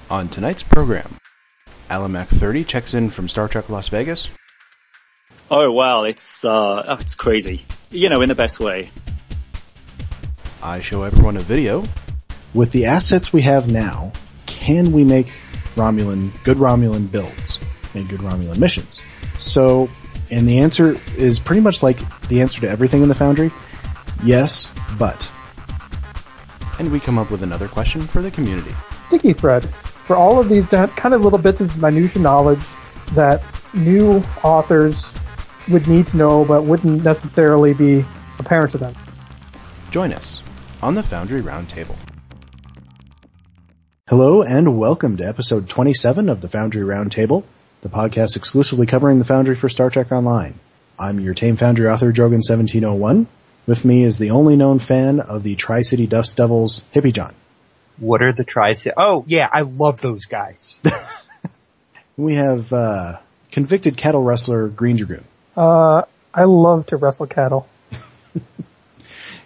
On tonight's program, Alimac 30 checks in from Star Trek Las Vegas. Oh, well, it's crazy. You know, in the best way. I show everyone a video. With the assets we have now, can we make good Romulan builds and good Romulan missions? So, and the answer is pretty much like the answer to everything in the Foundry. Yes, but. And we come up with another question for the community. Sticky thread. For all of these kind of little bits of minutiae knowledge that new authors would need to know but wouldn't necessarily be apparent to them. Join us on the Foundry Roundtable. Hello and welcome to episode 27 of the Foundry Roundtable, the podcast exclusively covering the Foundry for Star Trek Online. I'm your tame Foundry author, Drogan1701. With me is the only known fan of the Tri-City Dust Devils, Hippiejohn. What are the Tri-City? Oh, yeah, I love those guys. We have convicted cattle wrestler, Greendragoon. I love to wrestle cattle.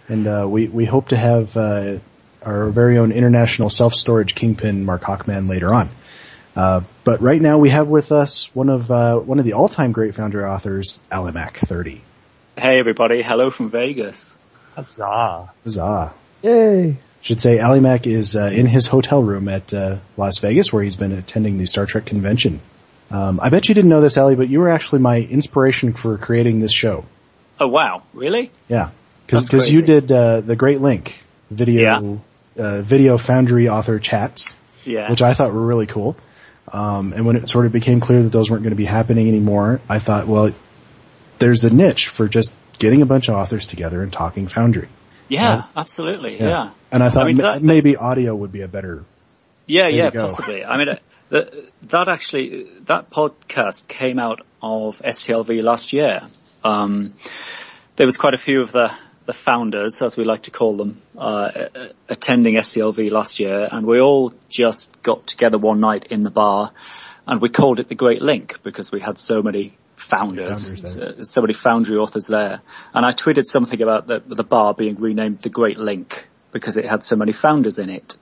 And we hope to have our very own international self-storage kingpin, Markhawkman, later on. But right now we have with us one of the all-time great Foundry authors, Alimac 30. Hey, everybody. Hello from Vegas. Huzzah. Huzzah. Yay. Should say Alimac is in his hotel room at Las Vegas, where he's been attending the Star Trek convention. I bet you didn't know this, Ali, but you were actually my inspiration for creating this show. Oh, wow. Really? Yeah. Because you did the Great Link video Foundry author chats, which I thought were really cool. And when it sort of became clear that those weren't going to be happening anymore, I thought, well, there's a niche for just getting a bunch of authors together and talking Foundry. Yeah, absolutely. Yeah. And I thought maybe audio would be a better. Yeah, possibly. I mean, that podcast came out of STLV last year. There was quite a few of the founders, as we like to call them, attending STLV last year, and we all just got together one night in the bar, and we called it the Great Link because we had so many founders, so many Foundry authors there. And I tweeted something about the bar being renamed the Great Link because it had so many founders in it.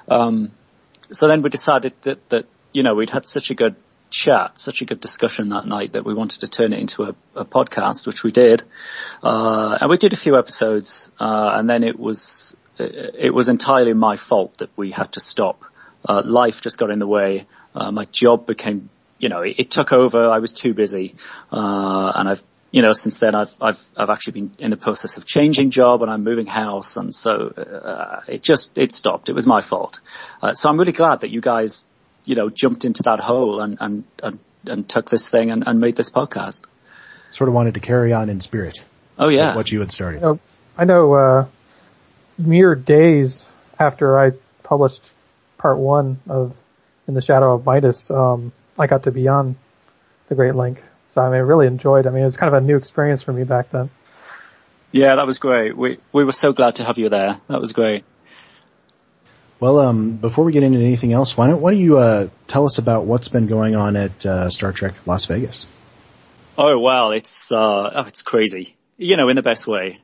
So then we decided that you know, we'd had such a good chat, such a good discussion that night that we wanted to turn it into a podcast, which we did. And we did a few episodes, and then it was entirely my fault that we had to stop. Life just got in the way. My job became, you know, it took over. I was too busy. And I've, you know, since then I've actually been in the process of changing job and I'm moving house. And so, it stopped. It was my fault. So I'm really glad that you guys, you know, jumped into that hole and took this thing and made this podcast. Sort of wanted to carry on in spirit. Oh yeah. What you had started. I know, mere days after I published part 1 of In the Shadow of Midas, I got to be on the Great Link. So I mean, I really enjoyed it. I mean, it was kind of a new experience for me back then. Yeah, that was great. We were so glad to have you there. That was great. Well, before we get into anything else, why don't you tell us about what's been going on at Star Trek Las Vegas? Oh, well, it's crazy. You know, in the best way.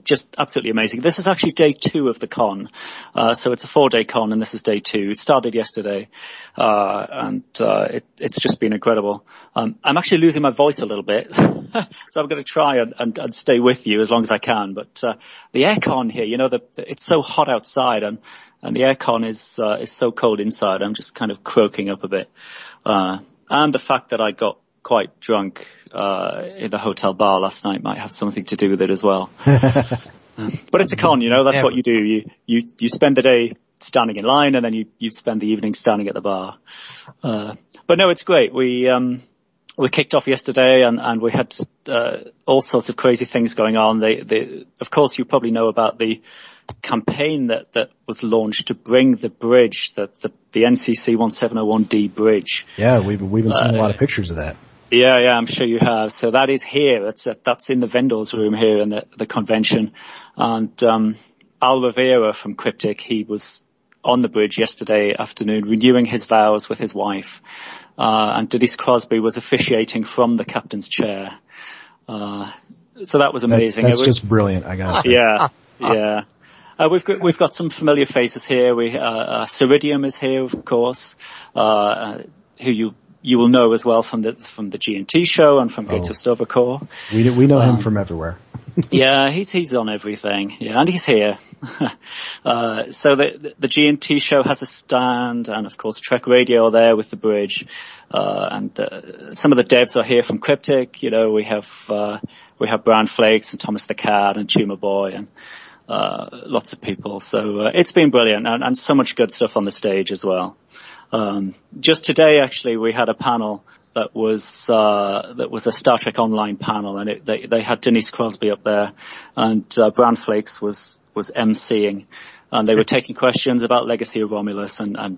Just absolutely amazing. This is actually day 2 of the con. So it's a 4-day con and this is day 2. It started yesterday. And it's just been incredible. I'm actually losing my voice a little bit. So I'm going to try and stay with you as long as I can. But, the aircon here, you know, it's so hot outside and the aircon is so cold inside. I'm just kind of croaking up a bit. And the fact that I got quite drunk in the hotel bar last night might have something to do with it as well. But it's a con, you know, that's what you do. You spend the day standing in line and then you spend the evening standing at the bar. But no, it's great. We kicked off yesterday and we had all sorts of crazy things going on. Of course, you probably know about the campaign that was launched to bring the bridge, the NCC 1701D bridge. Yeah, we've been seeing a lot of pictures of that. Yeah, I'm sure you have. So that is here. That's in the vendors room here in the convention. And Al Rivera from Cryptic, he was on the bridge yesterday afternoon renewing his vows with his wife. And Denise Crosby was officiating from the captain's chair. So that was amazing. That's just brilliant, I gotta say. Yeah. We've got some familiar faces here. Ceridium is here, of course, who you will know as well from the G&T show and from Gates of Stavropol. We know him from everywhere. Yeah, he's on everything. Yeah, and he's here. So the G&T show has a stand, and of course Trek Radio there with the bridge. And some of the devs are here from Cryptic. You know, we have Brown Flakes and Thomas the Cat and Tumor Boy and lots of people. So it's been brilliant, and so much good stuff on the stage as well. Just today, actually, we had a panel that was a Star Trek Online panel, and they had Denise Crosby up there, and Brown Flakes was emceeing, and they were taking questions about Legacy of Romulus, and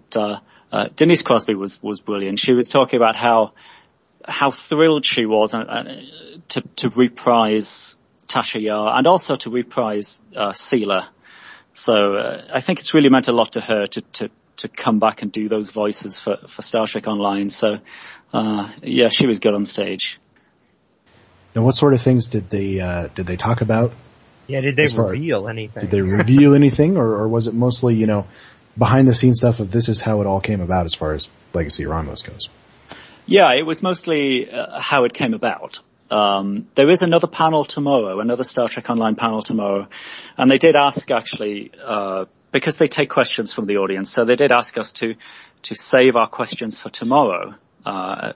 Denise Crosby was brilliant. She was talking about how thrilled she was to reprise Tasha Yar, and also to reprise Seela. So I think it's really meant a lot to her to come back and do those voices for Star Trek Online. So, yeah, she was good on stage. Now, what sort of things did they talk about? Yeah, did they reveal anything? Did they reveal anything, or was it mostly, you know, behind the scenes stuff of this is how it all came about as far as Legacy of Romulus goes? Yeah, it was mostly how it came about. There is another panel tomorrow, another Star Trek Online panel tomorrow, and they did ask actually, because they take questions from the audience, so they did ask us to save our questions for tomorrow,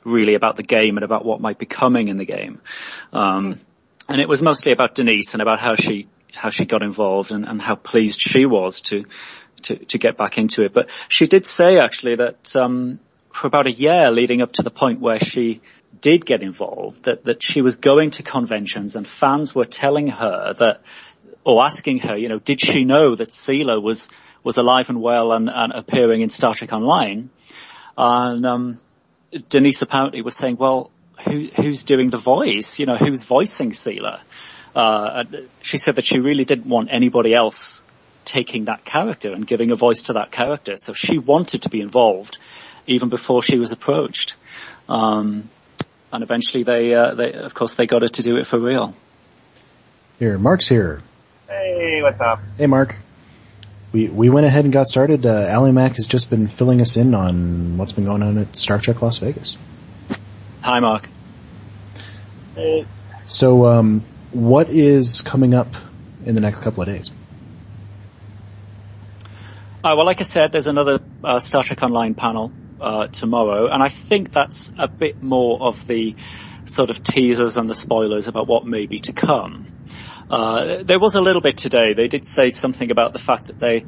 really about the game and about what might be coming in the game. And it was mostly about Denise and about how she got involved and how pleased she was to get back into it. But she did say actually that, for about a year leading up to the point where she did get involved, that she was going to conventions and fans were telling her or asking her, you know, did she know that Seela was alive and well and appearing in Star Trek Online? And Denise apparently was saying, well, who's doing the voice? You know, who's voicing Seela? And she said that she really didn't want anybody else taking that character and giving a voice to that character. So she wanted to be involved even before she was approached. And eventually they of course they got her to do it for real. Here, Mark's here. Hey, what's up? Hey, Mark. We went ahead and got started. Alimac has just been filling us in on what's been going on at Star Trek Las Vegas. Hi, Mark. Hey. So, what is coming up in the next couple of days? Well, like I said, there's another Star Trek Online panel tomorrow, and I think that's a bit more of the sort of teasers and the spoilers about what may be to come. There was a little bit today. They did say something about the fact that they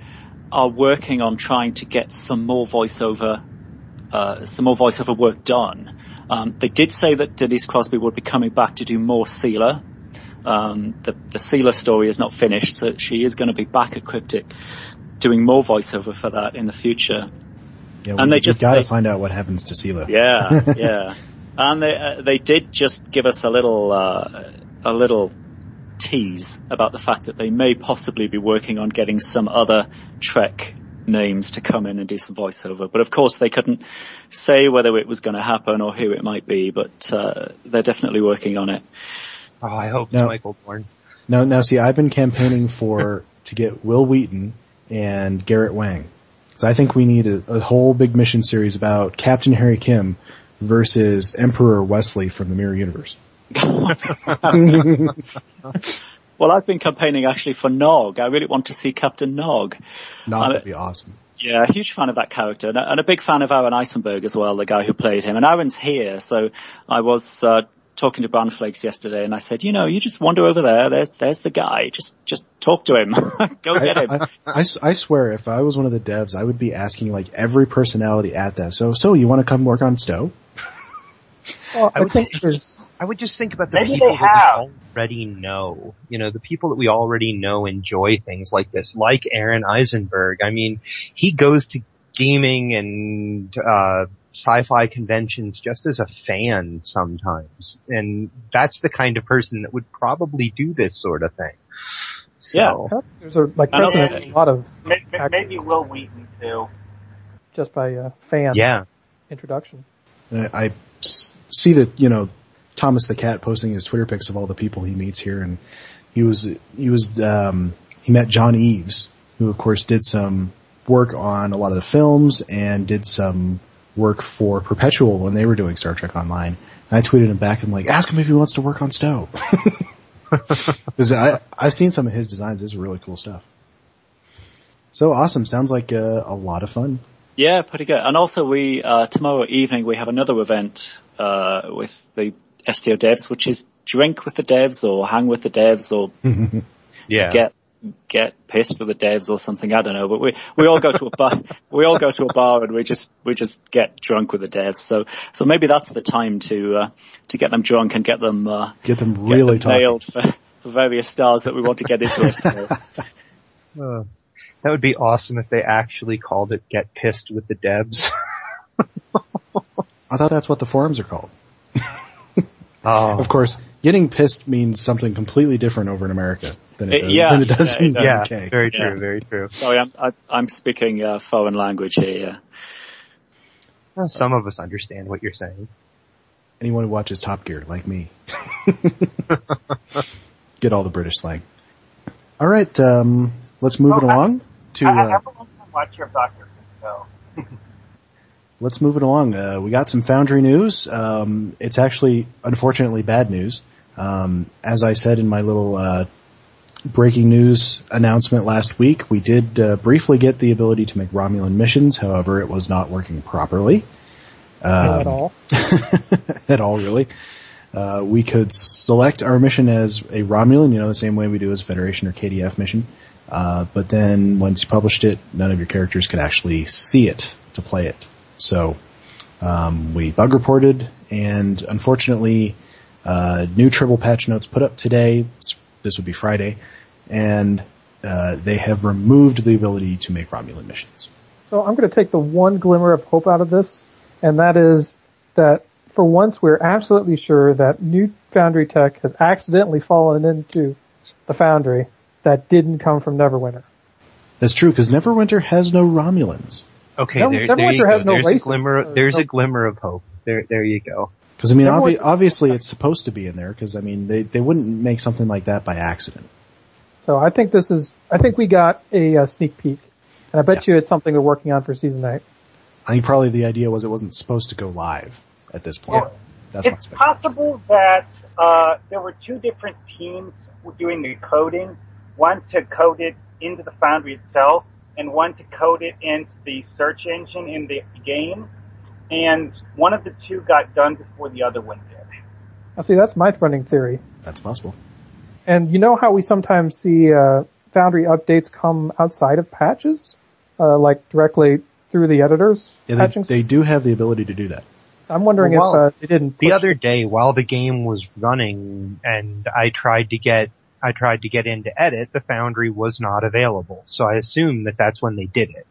are working on trying to get some more voiceover work done. They did say that Denise Crosby would be coming back to do more Seela. The Seela story is not finished, so she is going to be back at Cryptic doing more voiceover for that in the future. Yeah, and they got to find out what happens to Seela. Yeah, yeah. And they did just give us a little tease about the fact that they may possibly be working on getting some other Trek names to come in and do some voiceover. But of course they couldn't say whether it was going to happen or who it might be, but they're definitely working on it. Oh, I hope it's Michael Gorn. Now see, I've been campaigning to get Will Wheaton and Garrett Wang. So I think we need a whole big mission series about Captain Harry Kim versus Emperor Wesley from the Mirror Universe. Well, I've been campaigning actually for Nog. I really want to see Captain Nog. Nog would be awesome. Yeah, a huge fan of that character, and a big fan of Aaron Eisenberg as well, the guy who played him. And Aaron's here, so I was talking to Brown Flakes yesterday, and I said, you know, you just wander over there. There's the guy. Just talk to him. Go get him. I swear, if I was one of the devs, I would be asking like every personality at that. So you want to come work on Stowe? Well, I would just think about the people that we already know. You know, the people that we already know enjoy things like this, like Aaron Eisenberg. I mean, he goes to gaming and sci-fi conventions just as a fan sometimes. And that's the kind of person that would probably do this sort of thing. So, yeah. There's a lot of... Maybe Will Wheaton, too. Just by fan introduction. I see that, you know, Thomas the Cat posting his Twitter pics of all the people he meets here, and he met John Eves who of course did some work on a lot of the films and did some work for Perpetual when they were doing Star Trek Online. And I tweeted him back and ask him if he wants to work on Stowe. Because I've seen some of his designs. This is really cool stuff. So awesome. Sounds like a lot of fun. Yeah, pretty good. And also tomorrow evening we have another event, with the STO devs, which is drink with the devs or hang with the devs or get pissed with the devs or something. I don't know, but we all go to a bar, and we just get drunk with the devs. So maybe that's the time to get them drunk and get them really nailed for various stars that we want to get into STO. That would be awesome if they actually called it Get Pissed with the Devs. I thought that's what the forums are called. Oh. Of course, getting pissed means something completely different over in America than it does in the UK. Very true, very true. Sorry, I'm speaking foreign language here. Well, some of us understand what you're saying. Anyone who watches Top Gear, like me. Get all the British slang. All right, let's move it along to... I have a long time watch your Doctor Who, so... Let's move it along. We got some Foundry news. It's actually, unfortunately, bad news. As I said in my little breaking news announcement last week, we did briefly get the ability to make Romulan missions. However, it was not working properly. Not at all. At all, really. We could select our mission as a Romulan, the same way we do as a Federation or KDF mission. But then once you published it, none of your characters could actually see it to play it. So, we bug reported, and unfortunately, new Tribble patch notes put up today, this would be Friday, and they have removed the ability to make Romulan missions. So I'm going to take the one glimmer of hope out of this, and that is that for once we're absolutely sure that new Foundry tech has accidentally fallen into the Foundry that didn't come from Neverwinter. That's true, because Neverwinter has no Romulans. Okay, there you go. There's a glimmer of hope. There you go. Because obviously it's supposed to be in there. Because they wouldn't make something like that by accident. So I think we got a sneak peek, and I bet you it's something we're working on for season 8. I think probably the idea was it wasn't supposed to go live at this point. Well, it's possible that there were two different teams doing the coding. One to code it into the Foundry itself, and one to code it into the search engine in the game, and one of the two got done before the other one did. I see, that's my running theory. That's possible. And you know how we sometimes see Foundry updates come outside of patches? Like directly through the editors? Yeah, they do have the ability to do that. I'm wondering if they didn't... The other day, while the game was running, and I tried to get into edit, the Foundry was not available. So I assume that that's when they did it.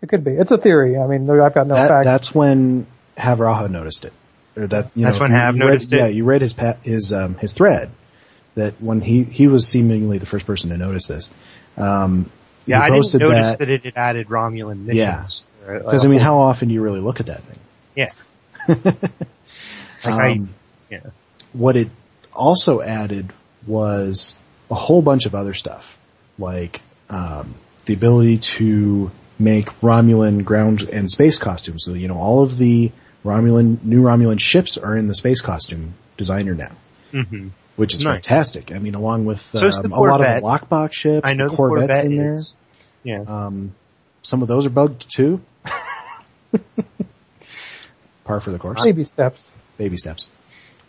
It could be. It's a theory. I mean, I've got no facts. That's when Havraha noticed it. Or that's when Hav noticed it? Yeah, you read his thread, that when he was seemingly the first person to notice this. I didn't notice that it had added Romulan missions. Yeah. Because, how often do you really look at that thing? Yeah. What it also added was a whole bunch of other stuff, like the ability to make Romulan ground and space costumes. So, all of the new Romulan ships are in the space costume designer now, which is fantastic. Along with a lot of the lockbox ships, I know the Corvettes in there. Yeah. Some of those are bugged too. Par for the course. Baby steps.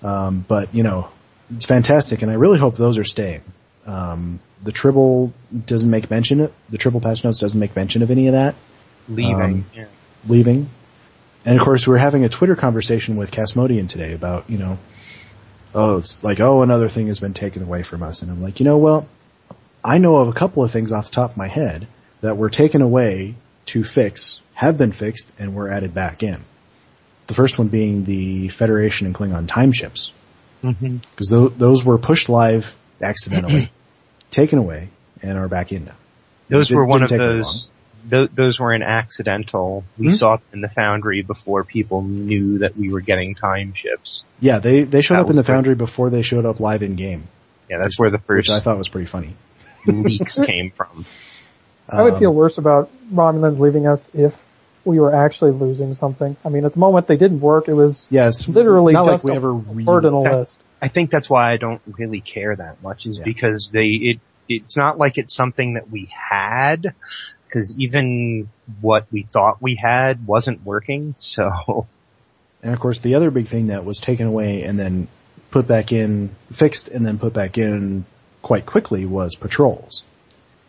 But, it's fantastic, and I really hope those are staying. The Tribble doesn't make mention of, the Tribble patch notes doesn't make mention of any of that. Leaving. And of course, we were having a Twitter conversation with Casmodian today about, it's like, another thing has been taken away from us. And I'm like, I know of a couple of things off the top of my head that were taken away to fix, have been fixed, and were added back in. The first one being the Federation and Klingon time ships. Because those were pushed live accidentally, taken away, and are back in now. Those were one of those. Those were an accidental. We saw them in the Foundry before people knew that we were getting time ships. Yeah, they showed up in the Foundry before they showed up live in game. Yeah, that's where the first. Which I thought was pretty funny. Leaks came from. I would feel worse about Romulans leaving us if we were actually losing something. I mean, at the moment they didn't work. It was literally not just like we ever word in a list. I think that's why I don't really care that much, is because it's not like it's something that we had, because even what we thought we had wasn't working, so. And of course the other big thing that was taken away and then put back in, fixed and then put back in quite quickly was patrols.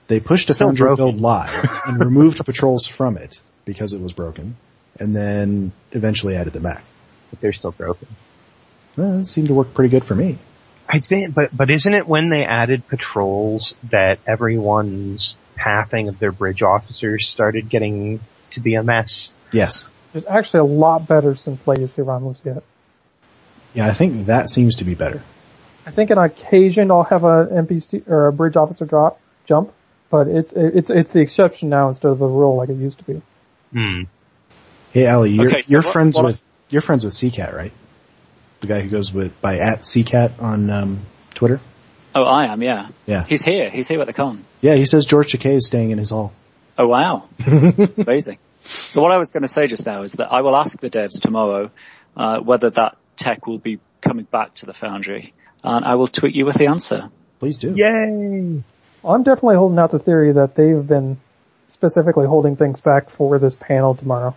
They pushed a Foundry build live and removed patrols from it because it was broken, and then eventually added them back. But they're still broken. Well, it seemed to work pretty good for me. I think, but isn't it when they added patrols that everyone's pathing of their bridge officers started getting to be a mess? Yes. It's actually a lot better since Legacy Romulus yet. Yeah, I think that seems to be better. I think on occasion I'll have an NPC or a bridge officer jump, but it's the exception now instead of the rule like it used to be. Hey, Ali, you're friends with CCAT, right? The guy who goes by @CCAT on Twitter. Oh, I am, yeah. Yeah. He's here at the con. Yeah, he says George Takei is staying in his hall. Oh, wow. Amazing. So what I was going to say just now is that I will ask the devs tomorrow whether that tech will be coming back to the Foundry, and I will tweet you with the answer. Please do. Yay! Well, I'm definitely holding out the theory that they've been specifically holding things back for this panel tomorrow.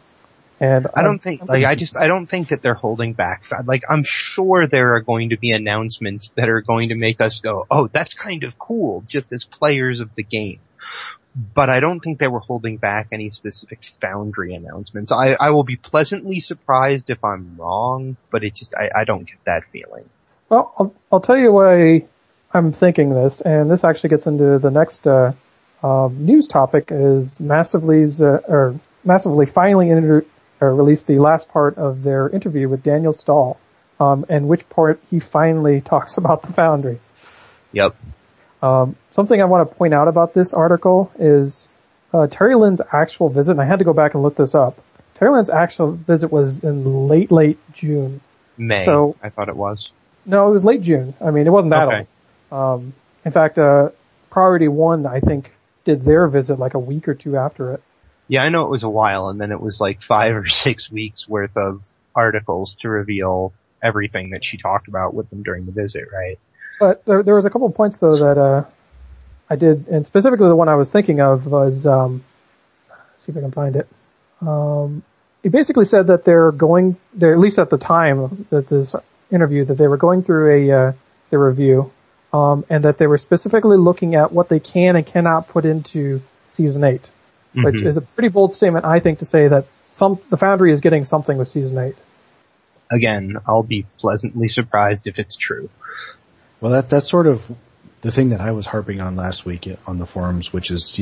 And I don't think that they're holding back. Like, I'm sure there are going to be announcements that are going to make us go, oh, that's kind of cool, just as players of the game. But I don't think they were holding back any specific Foundry announcements. I will be pleasantly surprised if I'm wrong, but I don't get that feeling. Well, I'll tell you why I'm thinking this, and this actually gets into the next news topic, is Massively finally released the last part of their interview with Daniel Stahl, and which part he finally talks about the Foundry. Yep. Something I want to point out about this article is Terry Lynn's actual visit, and I had to go back and look this up. Terry Lynn's actual visit was in late June. May, so, I thought it was. No, it was late June. I mean, it wasn't that old. In fact, Priority 1, I think, did their visit like a week or two after it. Yeah, I know it was a while, and then it was like 5 or 6 weeks worth of articles to reveal everything that she talked about with them during the visit, right? But there was a couple of points though that I did, and specifically the one I was thinking of was let's see if I can find it. He basically said that they're at least at the time that this interview, that they were going through their review, and that they were specifically looking at what they can and cannot put into Season 8, which is a pretty bold statement, I think, to say that the Foundry is getting something with Season 8. Again, I'll be pleasantly surprised if it's true. Well, that's sort of the thing that I was harping on last week on the forums, which is,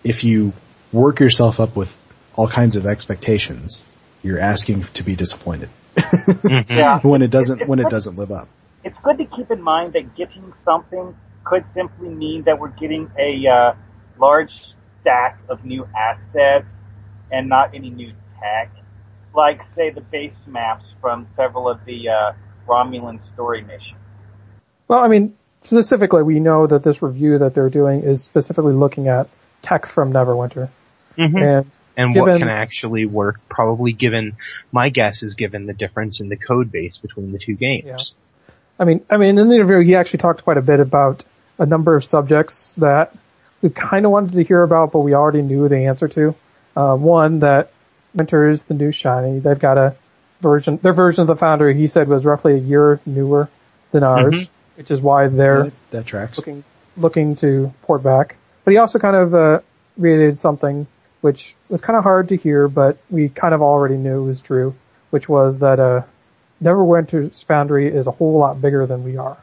if you work yourself up with all kinds of expectations, you're asking to be disappointed. Yeah. when it doesn't live up. It's good to keep in mind that getting something could simply mean that we're getting a large stack of new assets and not any new tech, like, say, the base maps from several of the Romulan story missions. Well, I mean, specifically, we know that this review that they're doing is specifically looking at tech from Neverwinter. And what can actually work, probably given, my guess is given the difference in the code base between the two games. Yeah. I mean, in the interview, he actually talked quite a bit about a number of subjects that we kind of wanted to hear about, but we already knew the answer to. One, that Winter is the new shiny. They've got their version of the Foundry, he said, was roughly a year newer than ours, which is why they're that tracks. looking to port back. But he also kind of reiterated something which was kind of hard to hear, but we kind of already knew was true, which was that Neverwinter's Foundry is a whole lot bigger than we are.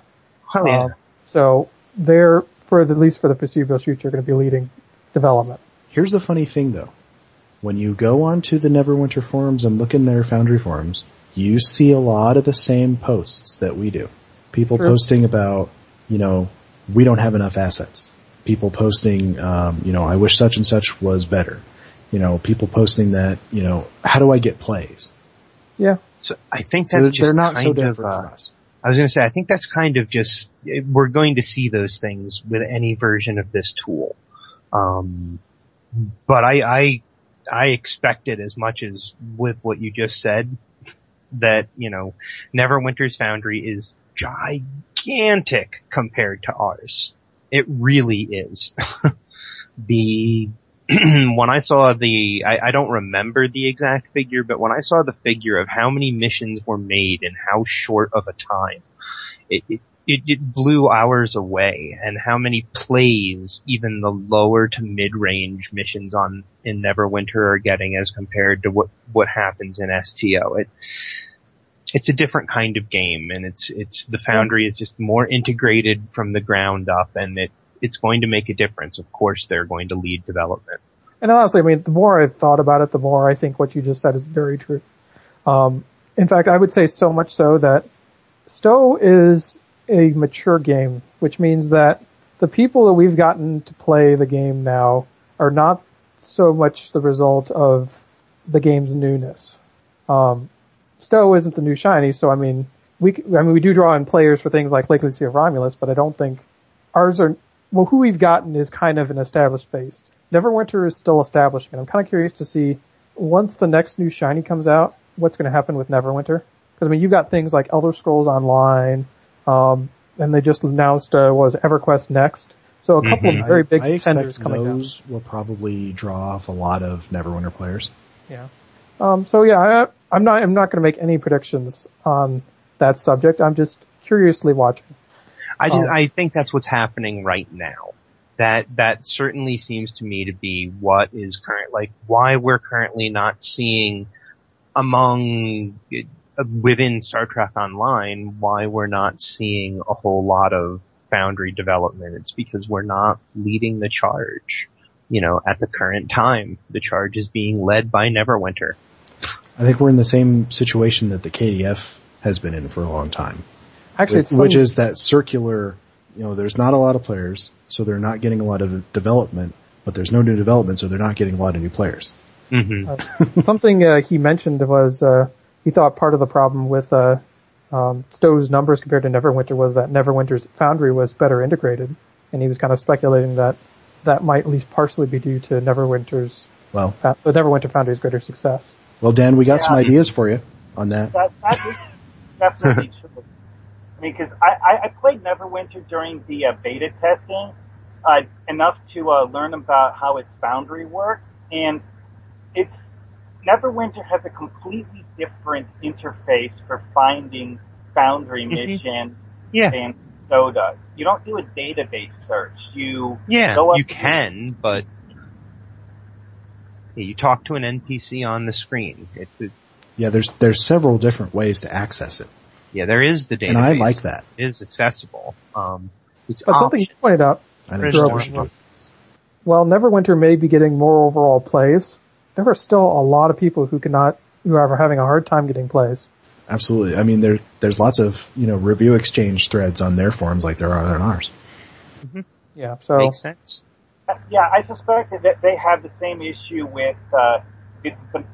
Oh, yeah. So they're, at least for the foreseeable future, going to be leading development. Here's the funny thing, though. When you go onto the Neverwinter forums and look in their Foundry forums, you see a lot of the same posts that we do. People posting about, we don't have enough assets. People posting, I wish such and such was better. People posting that, how do I get plays? Yeah. So I think that's they're not so different from us. I was going to say, I think that's kind of just, we're going to see those things with any version of this tool. But I expected as much as with what you just said that, Neverwinter's Foundry is gigantic compared to ours. It really is. When I saw I don't remember the exact figure, but when I saw the figure of how many missions were made in how short of a time, it blew ours away, and how many plays even the lower to mid-range missions in Neverwinter are getting as compared to what happens in STO. It's a different kind of game, and it's the Foundry is just more integrated from the ground up, and it's going to make a difference. Of course, they're going to lead development. And honestly, I mean, the more I've thought about it, the more I think what you just said is very true. In fact, I would say so much so that STO is a mature game, which means that the people that we've gotten to play the game now are not so much the result of the game's newness. STO isn't the new shiny, so I mean, we do draw in players for things like Legacy of Romulus, but I don't think ours are. Well, who we've gotten is kind of an established base. Neverwinter is still establishing, and I'm kind of curious to see, once the next new shiny comes out, what's going to happen with Neverwinter. Because, I mean, you've got things like Elder Scrolls Online, and they just announced, was EverQuest Next. So a couple of very big contenders coming out. Those will probably draw off a lot of Neverwinter players. Yeah. So yeah, I'm not going to make any predictions on that subject. I'm just curiously watching. I think that's what's happening right now. That certainly seems to me to be what is why we're currently not seeing within Star Trek Online, why we're not seeing a whole lot of Foundry development. It's because we're not leading the charge. At the current time, the charge is being led by Neverwinter. I think we're in the same situation that the KDF has been in for a long time. Actually, which is that circular, there's not a lot of players, so they're not getting a lot of development, but there's no new development, so they're not getting a lot of new players. Mm-hmm. Something he mentioned was he thought part of the problem with STO's numbers compared to Neverwinter was that Neverwinter's Foundry was better integrated, and he was kind of speculating that might at least partially be due to Neverwinter's the Neverwinter Foundry's greater success. Well, Dan, we got some ideas for you on that. That is definitely true. I mean, because I played Neverwinter during the beta testing enough to learn about how its Foundry works, and Neverwinter has a completely different interface for finding Foundry missions than STO does. You don't do a database search. You can, but you talk to an NPC on the screen. There's several different ways to access it. Yeah, there is the database. And I like that. It is accessible. It's something you pointed out. While Neverwinter may be getting more overall plays, there are still a lot of people who are having a hard time getting plays. Absolutely. I mean, there's lots of, review exchange threads on their forums like there are on ours. Mm-hmm. Yeah, so. Makes sense. Yeah, I suspect that they have the same issue with the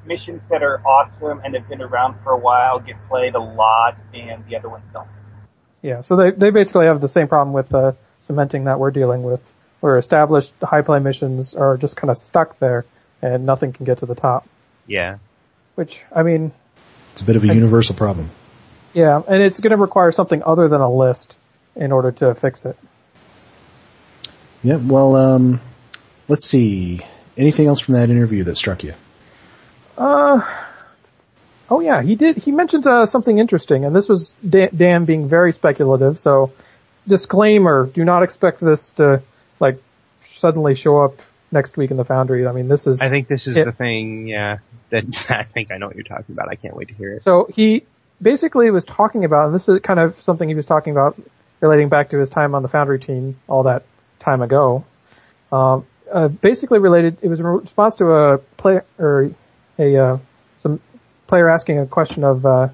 missions that are awesome and have been around for a while, get played a lot, and the other ones don't. Yeah, so they basically have the same problem with cementing that we're dealing with, where established high play missions are just kind of stuck there, and nothing can get to the top. Yeah. Which, I mean... It's a bit of a universal problem. Yeah, and it's going to require something other than a list in order to fix it. Yeah, well, let's see. Anything else from that interview that struck you? Oh yeah, he mentioned something interesting, and this was Dan being very speculative, so disclaimer, do not expect this to, suddenly show up next week in the Foundry. I mean, I think this is the thing, that I think I know what you're talking about. I can't wait to hear it. So he basically was talking about, and this is kind of something he was talking about relating back to his time on the Foundry team all that time ago. Basically related, it was in response to a player, or some player asking a question of the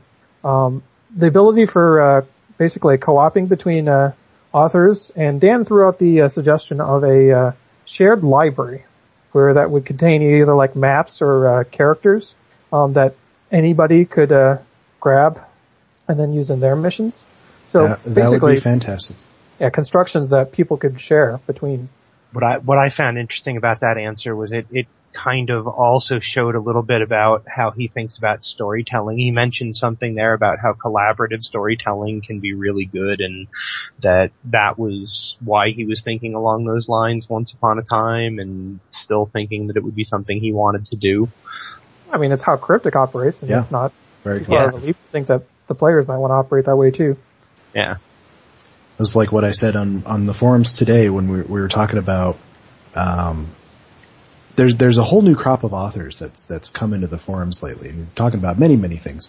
ability for basically co-oping between authors, and Dan threw out the suggestion of a shared library where that would contain either maps or characters that anybody could grab and then use in their missions. So that would be fantastic. Yeah, constructions that people could share between What I found interesting about that answer was it kind of also showed a little bit about how he thinks about storytelling. He mentioned something there about how collaborative storytelling can be really good, and that was why he was thinking along those lines once upon a time, and still thinking that it would be something he wanted to do. I mean, it's how Cryptic operates, and it's not very cool. I think that the players might want to operate that way too. Yeah. It was like what I said on the forums today when we were talking about, there's a whole new crop of authors that's come into the forums lately, and we're talking about many, many things.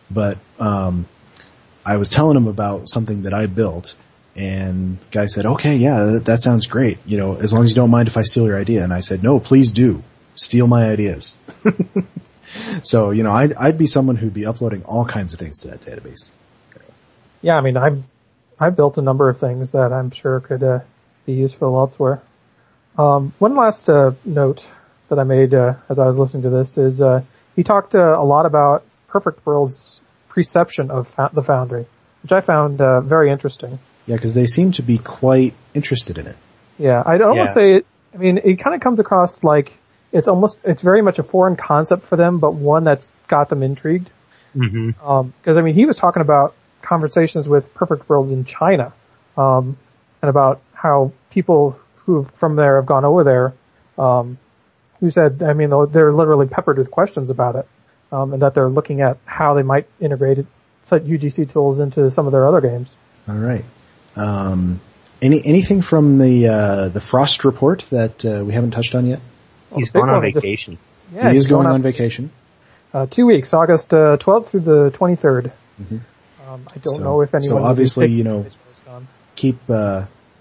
But, I was telling him about something that I built, and the guy said, okay, yeah, that sounds great. You know, as long as you don't mind if I steal your idea. And I said, no, please do. Steal my ideas. So, you know, I'd be someone who'd be uploading all kinds of things to that database. Yeah, I mean, I've built a number of things that I'm sure could be useful elsewhere. One last note that I made as I was listening to this is he talked a lot about Perfect World's perception of the Foundry, which I found very interesting. Yeah, because they seem to be quite interested in it. Yeah, I'd almost say it. I mean, it kind of comes across like it's very much a foreign concept for them, but one that's got them intrigued. Mm-hmm. Because I mean, he was talking about conversations with Perfect World in China, and about how people who from there have gone over there, who said, I mean, they're literally peppered with questions about it, and that they're looking at how they might integrate it, set UGC tools into some of their other games. All right. Anything from the Frost report that we haven't touched on yet? He's gone on vacation. He is going on vacation. 2 weeks, August 12th through the 23rd. Mm-hmm. I don't know if anyone. So obviously, you know, keep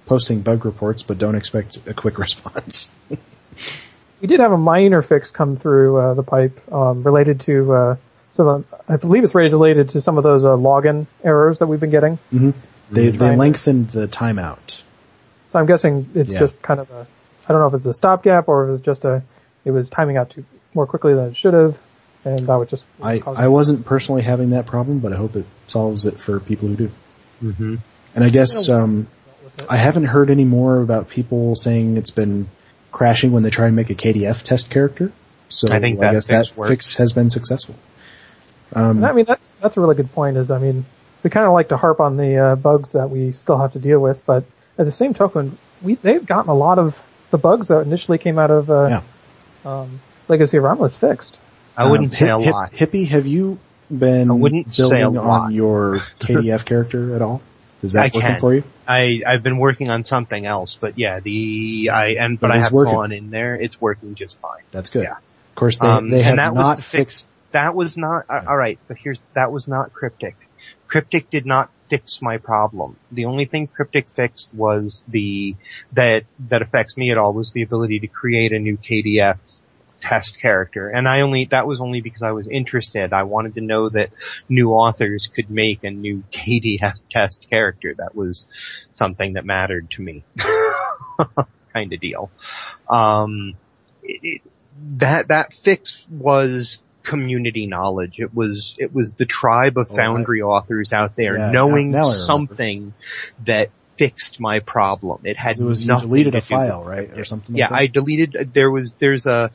posting bug reports, but don't expect a quick response. We did have a minor fix come through the pipe related to I believe it's related to some of those login errors that we've been getting. Mm-hmm. They lengthened the timeout. So I'm guessing it's just kind of I don't know if it's a stopgap or if it was just it was timing out more quickly than it should have, and that would just. I wasn't personally having that problem, but I hope it solves it for people who do. Mm-hmm. And I guess I haven't heard any more about people saying it's been crashing when they try and make a KDF test character. So I guess that fix has been successful. I mean, that's a really good point. We kind of like to harp on the bugs that we still have to deal with, but at the same token, they've gotten a lot of the bugs that initially came out of Legacy of Romulus fixed. I wouldn't say a lot. Hippie, have you been building on your KDF character at all? Is that working for you? I've been working on something else, but yeah, I have gone in there. It's working just fine. That's good. Yeah. Of course, they have not fixed. That was not alright, but that was not Cryptic. Cryptic did not fix my problem. The only thing Cryptic fixed was that affects me at all was the ability to create a new KDF test character. And that was only because I was interested. I wanted to know that new authors could make a new KDF test character. That was something that mattered to me. Kind of deal. That fix was community knowledge. It was the tribe of Foundry authors out there knowing something that fixed my problem. It had nothing you deleted a to do file, with right? Or something like that? I deleted, there's a,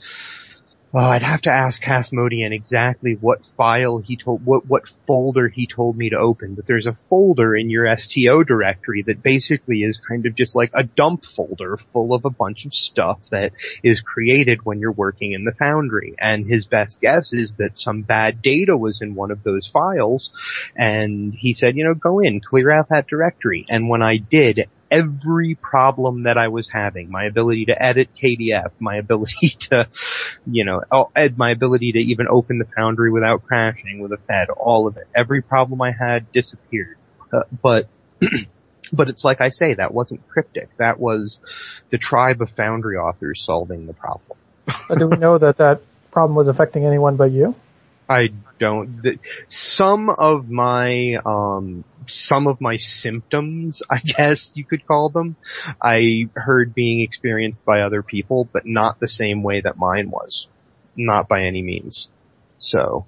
I'd have to ask Hasmodian exactly what file what folder he told me to open, but there's a folder in your STO directory that basically is kind of just like a dump folder full of a bunch of stuff that is created when you're working in the Foundry. And his best guess is that some bad data was in one of those files, and he said, go in, clear out that directory. And when I did, every problem that I was having, my ability to edit KDF, my ability to, my ability to even open the Foundry without crashing with a fed, all of it, every problem I had disappeared. But it's like I say, that wasn't Cryptic. That was the tribe of Foundry authors solving the problem. But do we know that problem was affecting anyone but you? I don't. Some of my symptoms, I guess you could call them, I heard being experienced by other people, but not the same way that mine was. Not by any means. So,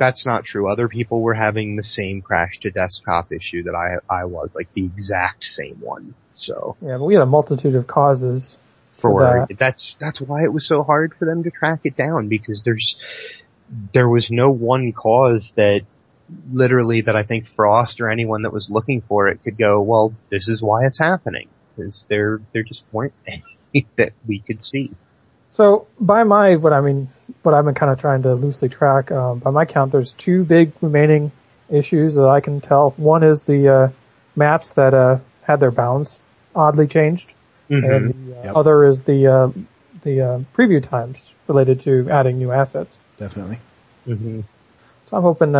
That's not true. Other people were having the same crash to desktop issue that I was, like the exact same one. So yeah, but we had a multitude of causes for that. That's why it was so hard for them to track it down, because there was no one cause that literally that I think Frost or anyone that was looking for it could go, well, this is why it's happening. Because there just weren't any that we could see. So by what I've been kind of trying to loosely track, by my count, there's 2 big remaining issues that I can tell. One is the maps that had their bounds oddly changed, and the other is the preview times related to adding new assets. Definitely. Mm-hmm. So I'm hoping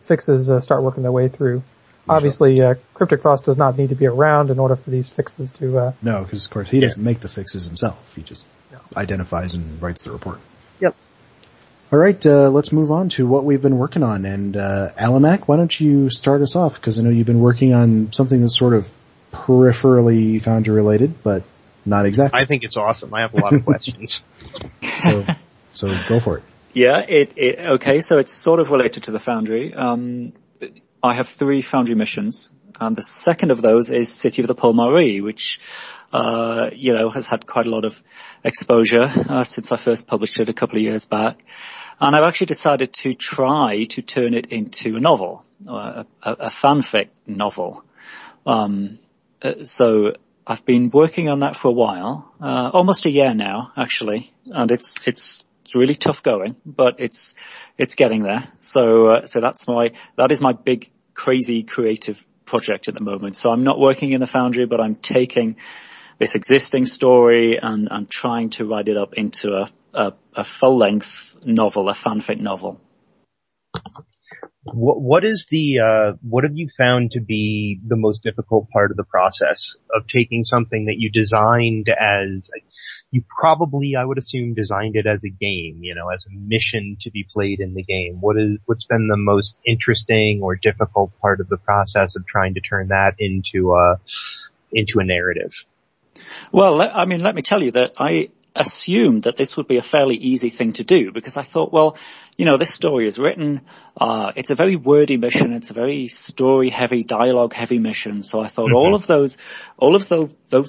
fixes start working their way through. Obviously, Cryptic Frost does not need to be around in order for these fixes to... No, because of course he doesn't make the fixes himself. He just identifies and writes the report. Yep. All right, let's move on to what we've been working on. And Alimac, why don't you start us off? Because I know you've been working on something that's sort of peripherally Foundry related, but not exactly. I think it's awesome. I have a lot of questions. So go for it. Yeah, okay, so it's sort of related to the Foundry. I have 3 Foundry missions, and the second of those is City of the Pole Marie, which, has had quite a lot of exposure, since I first published it a couple of years back. And I've actually decided to try to turn it into a novel, a fanfic novel. So I've been working on that for a while, almost a year now, actually, and it's really tough going, but it's getting there. So that is my big, crazy creative project at the moment. So I'm not working in the Foundry, but I'm taking this existing story and trying to write it up into a full-length novel, a fanfic novel. What have you found to be the most difficult part of the process of taking something that you designed as, you probably, I would assume, designed it as a game, as a mission to be played in the game? What's been the most interesting or difficult part of the process of trying to turn that into a narrative? Well, let me tell you that I assumed that this would be a fairly easy thing to do, because I thought, well, this story is written, it's a very wordy mission, it's a very story-heavy, dialogue-heavy mission, so I thought all of those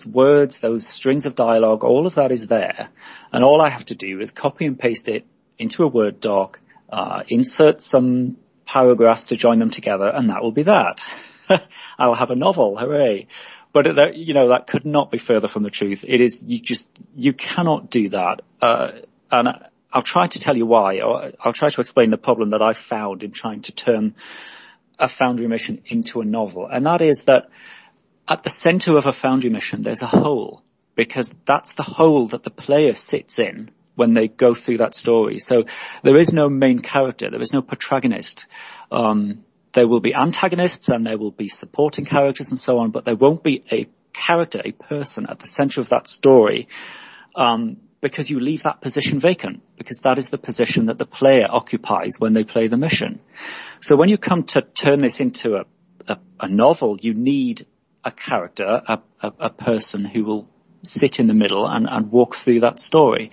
words, those strings of dialogue, all of that is there, and all I have to do is copy and paste it into a Word doc, insert some paragraphs to join them together, and that will be that. I'll have a novel, hooray. But that could not be further from the truth. It is, you cannot do that. And I'll try to tell you why, or I'll try to explain the problem that I found in trying to turn a Foundry mission into a novel. And that is that at the center of a Foundry mission, there's a hole, because that's the hole that the player sits in when they go through that story. So there is no main character. There is no protagonist. There will be antagonists and there will be supporting characters and so on, but there won't be a character, a person at the center of that story, because you leave that position vacant, because that is the position that the player occupies when they play the mission. So when you come to turn this into a novel, you need a character, a person who will sit in the middle and walk through that story.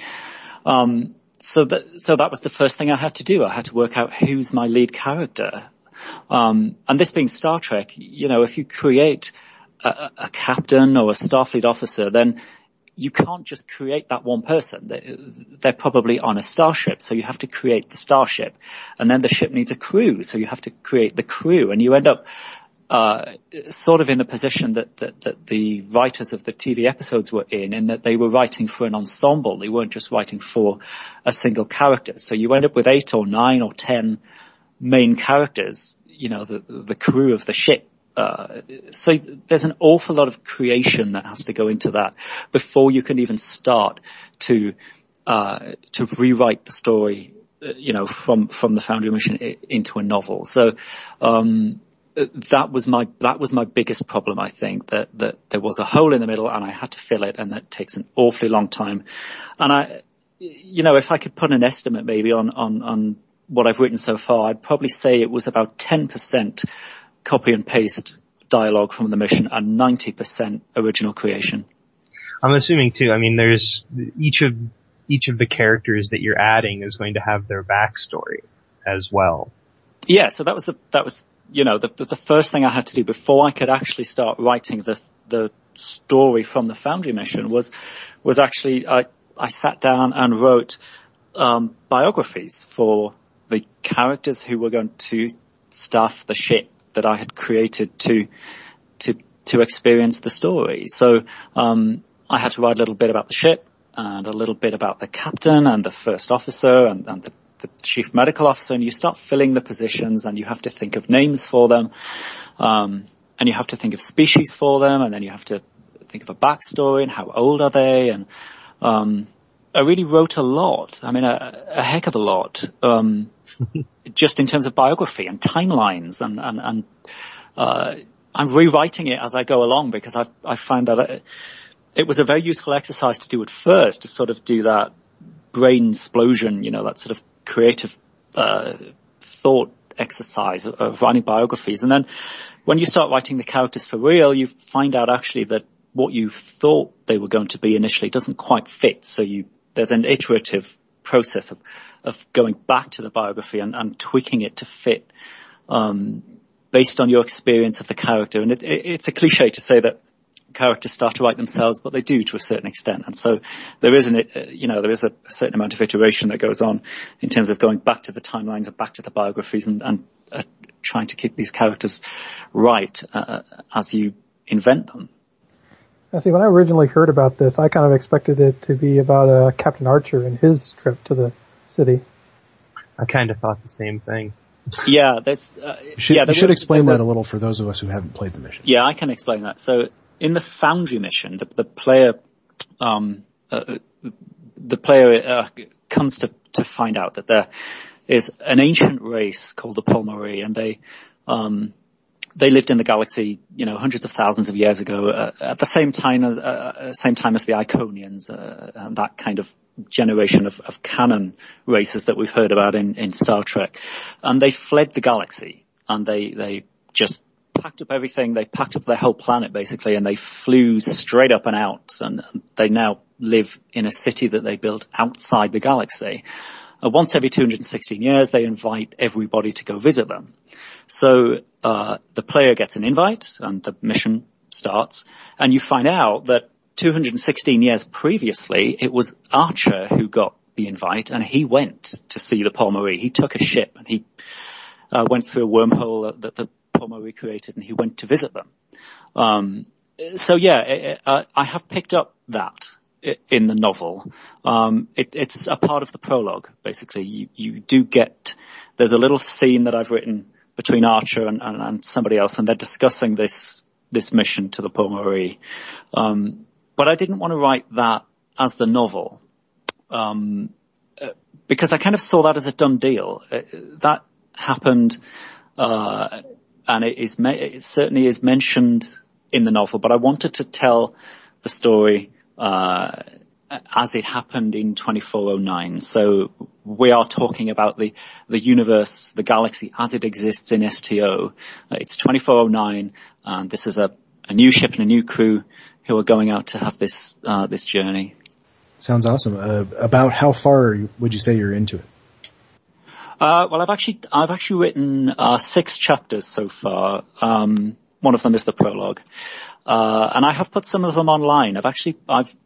So that was the first thing I had to do. I had to work out who's my lead character. And this being Star Trek, if you create a captain or a Starfleet officer, then you can't just create that one person. They're probably on a starship, so you have to create the starship. And then the ship needs a crew, so you have to create the crew. And you end up sort of in the position that the writers of the TV episodes were in that they were writing for an ensemble. They weren't just writing for a single character. So you end up with 8 or 9 or 10 main characters, the crew of the ship. So there's an awful lot of creation that has to go into that before you can even start to rewrite the story, from the Foundry mission into a novel. So, that was my biggest problem, I think, that there was a hole in the middle and I had to fill it, and that takes an awfully long time. And if I could put an estimate maybe on what I've written so far, I'd probably say it was about 10% copy and paste dialogue from the mission and 90% original creation. I'm assuming too, there's each of the characters that you're adding is going to have their backstory as well. Yeah, so that was the first thing I had to do before I could actually start writing the story from the Foundry mission was actually I sat down and wrote biographies for the characters who were going to staff the ship that I had created to experience the story. So I had to write a little bit about the ship and a little bit about the captain and the first officer and the chief medical officer, and you start filling the positions and you have to think of names for them, and you have to think of species for them, and then you have to think of a backstory and how old are they, and I really wrote a lot. I mean, a heck of a lot, just in terms of biography and timelines, and I'm rewriting it as I go along because I find that it was a very useful exercise to do at first, to sort of do that brain explosion, that sort of creative thought exercise of writing biographies. And then when you start writing the characters for real, you find out actually that what you thought they were going to be initially doesn't quite fit. So there's an iterative process of going back to the biography and tweaking it to fit based on your experience of the character. And it's a cliche to say that characters start to write themselves, but they do to a certain extent. And so there is a certain amount of iteration that goes on in terms of going back to the timelines and back to the biographies and trying to keep these characters right as you invent them. Now, see, when I originally heard about this, I kind of expected it to be about Captain Archer and his trip to the city. I kind of thought the same thing. Yeah, you should explain that a little for those of us who haven't played the mission. Yeah, I can explain that. So in the Foundry mission, the player comes to find out that there is an ancient race called the Polmari, and they lived in the galaxy, hundreds of thousands of years ago, at the same time as the Iconians, and that kind of generation of canon races that we've heard about in Star Trek. And they fled the galaxy, and they just packed up everything. They packed up their whole planet basically, and they flew straight up and out, and they now live in a city that they built outside the galaxy. Once every 216 years, they invite everybody to go visit them. So the player gets an invite, and the mission starts, and you find out that 216 years previously, it was Archer who got the invite, and he went to see the Polmari. He took a ship, and he went through a wormhole that the Polmari created, and he went to visit them. I have picked up that in the novel. It's a part of the prologue, basically. You do get, there's a little scene that I've written between Archer and somebody else, and they're discussing this mission to the Polmari. But I didn't want to write that as the novel, because I kind of saw that as a done deal. That happened, and it certainly is mentioned in the novel, but I wanted to tell the story as it happened in 2409. So we are talking about the universe, the galaxy as it exists in STO. It's 2409, and this is a new ship and a new crew who are going out to have this journey. Sounds awesome. About how far would you say you're into it? Well, I've actually written 6 chapters so far. One of them is the prologue, and I have put some of them online. I've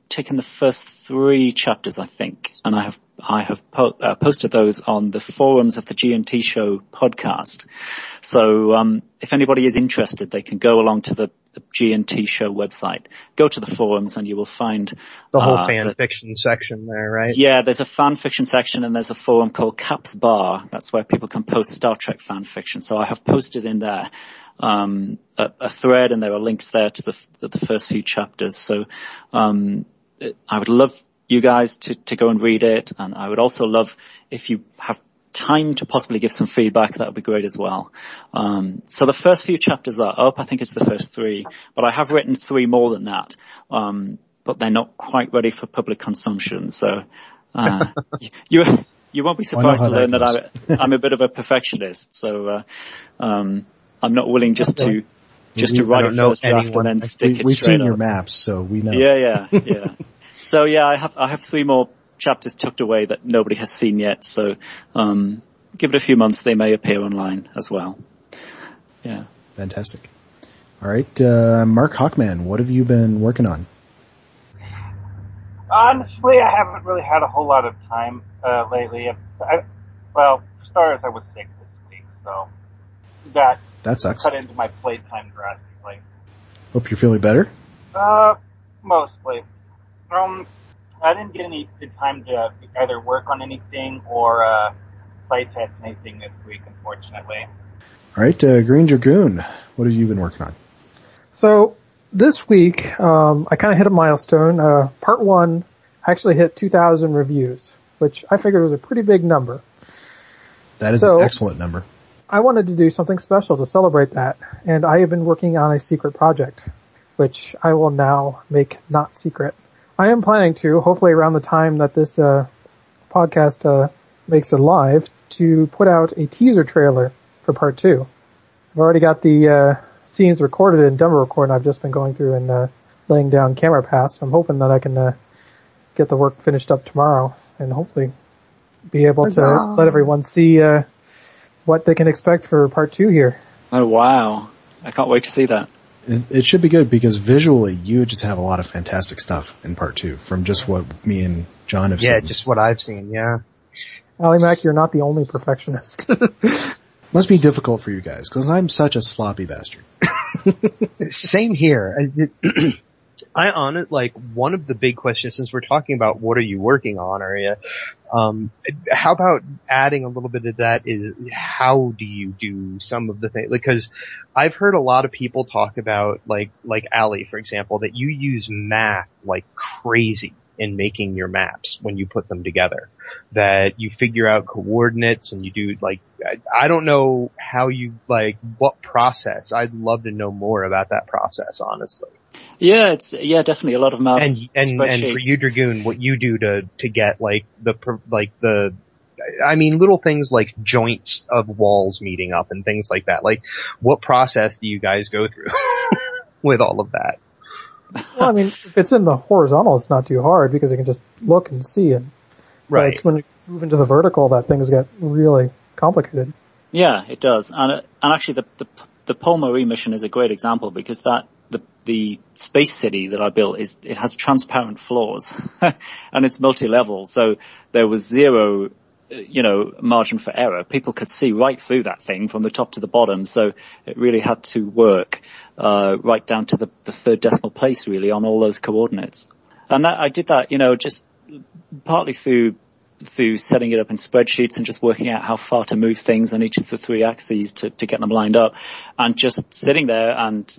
taken the first 3 chapters, I think, and I have posted those on the forums of the G&T Show podcast. So if anybody is interested, they can go along to the G&T Show website, go to the forums, and you will find the whole fan fiction section there, right? Yeah, there's a fan fiction section, and there's a forum called Caps Bar. That's where people can post Star Trek fan fiction. So I have posted in there a thread, and there are links there to the first few chapters. So I would love you guys to go and read it, and I would also love if you have time to possibly give some feedback. That would be great as well. So the first few chapters are up. I think it's the first 3, but I have written 3 more than that. But they're not quite ready for public consumption. So you won't be surprised to learn that I'm a bit of a perfectionist. So I'm not willing just to write a first draft and then stick it straight up. We've seen your maps, so we know. Yeah. So yeah, I have 3 more chapters tucked away that nobody has seen yet. So give it a few months, they may appear online as well. Yeah. Fantastic. All right, Markhawkman, what have you been working on? Honestly, I haven't really had a whole lot of time lately. For starters, I was sick this week, so that sucks. Cut into my playtime drastically. Hope you're feeling better. Mostly. I didn't get any good time to either work on anything or play test anything this week, unfortunately. All right, Greendragoon, what have you been working on? So this week, I kind of hit a milestone. Part 1 actually hit 2,000 reviews, which I figured was a pretty big number. That is an excellent number. I wanted to do something special to celebrate that, and I have been working on a secret project, which I will now make not secret. I am planning to, hopefully around the time that this podcast makes it live, to put out a teaser trailer for Part 2. I've already got the scenes recorded in demo record, and I've just been going through and laying down camera paths. I'm hoping that I can get the work finished up tomorrow and hopefully be able to let everyone see what they can expect for Part 2 here. Oh, wow. I can't wait to see that. It should be good because visually you just have a lot of fantastic stuff in Part 2 from just what me and John have seen. Yeah, just what I've seen, yeah. Alimac, you're not the only perfectionist. Must be difficult for you guys because I'm such a sloppy bastard. Same here. I honestly, like, one of the big questions, since we're talking about what are you working on, Arya, how about adding a little bit of that is how do you do some of the things? Because I've heard a lot of people talk about, like Ali, for example, that you use math like crazy in making your maps when you put them together. That you figure out coordinates and you do, like, I don't know how you, like, what process. I'd love to know more about that process, honestly. Yeah, definitely a lot of maths. And for you, Dragoon, what you do to get, like, little things like joints of walls meeting up and things like that. Like, what process do you guys go through with all of that? Well, I mean, if it's in the horizontal, it's not too hard because you can just look and see it. Right. But it's when you move into the vertical that things get really complicated. Yeah, it does. And actually the Paul Marie mission is a great example because the space city that I built it has transparent floors and it's multi-level. So there was zero, margin for error. People could see right through that thing from the top to the bottom. So it really had to work, right down to the third decimal place really on all those coordinates. And I did that, just partly through setting it up in spreadsheets and just working out how far to move things on each of the 3 axes to get them lined up, and just sitting there and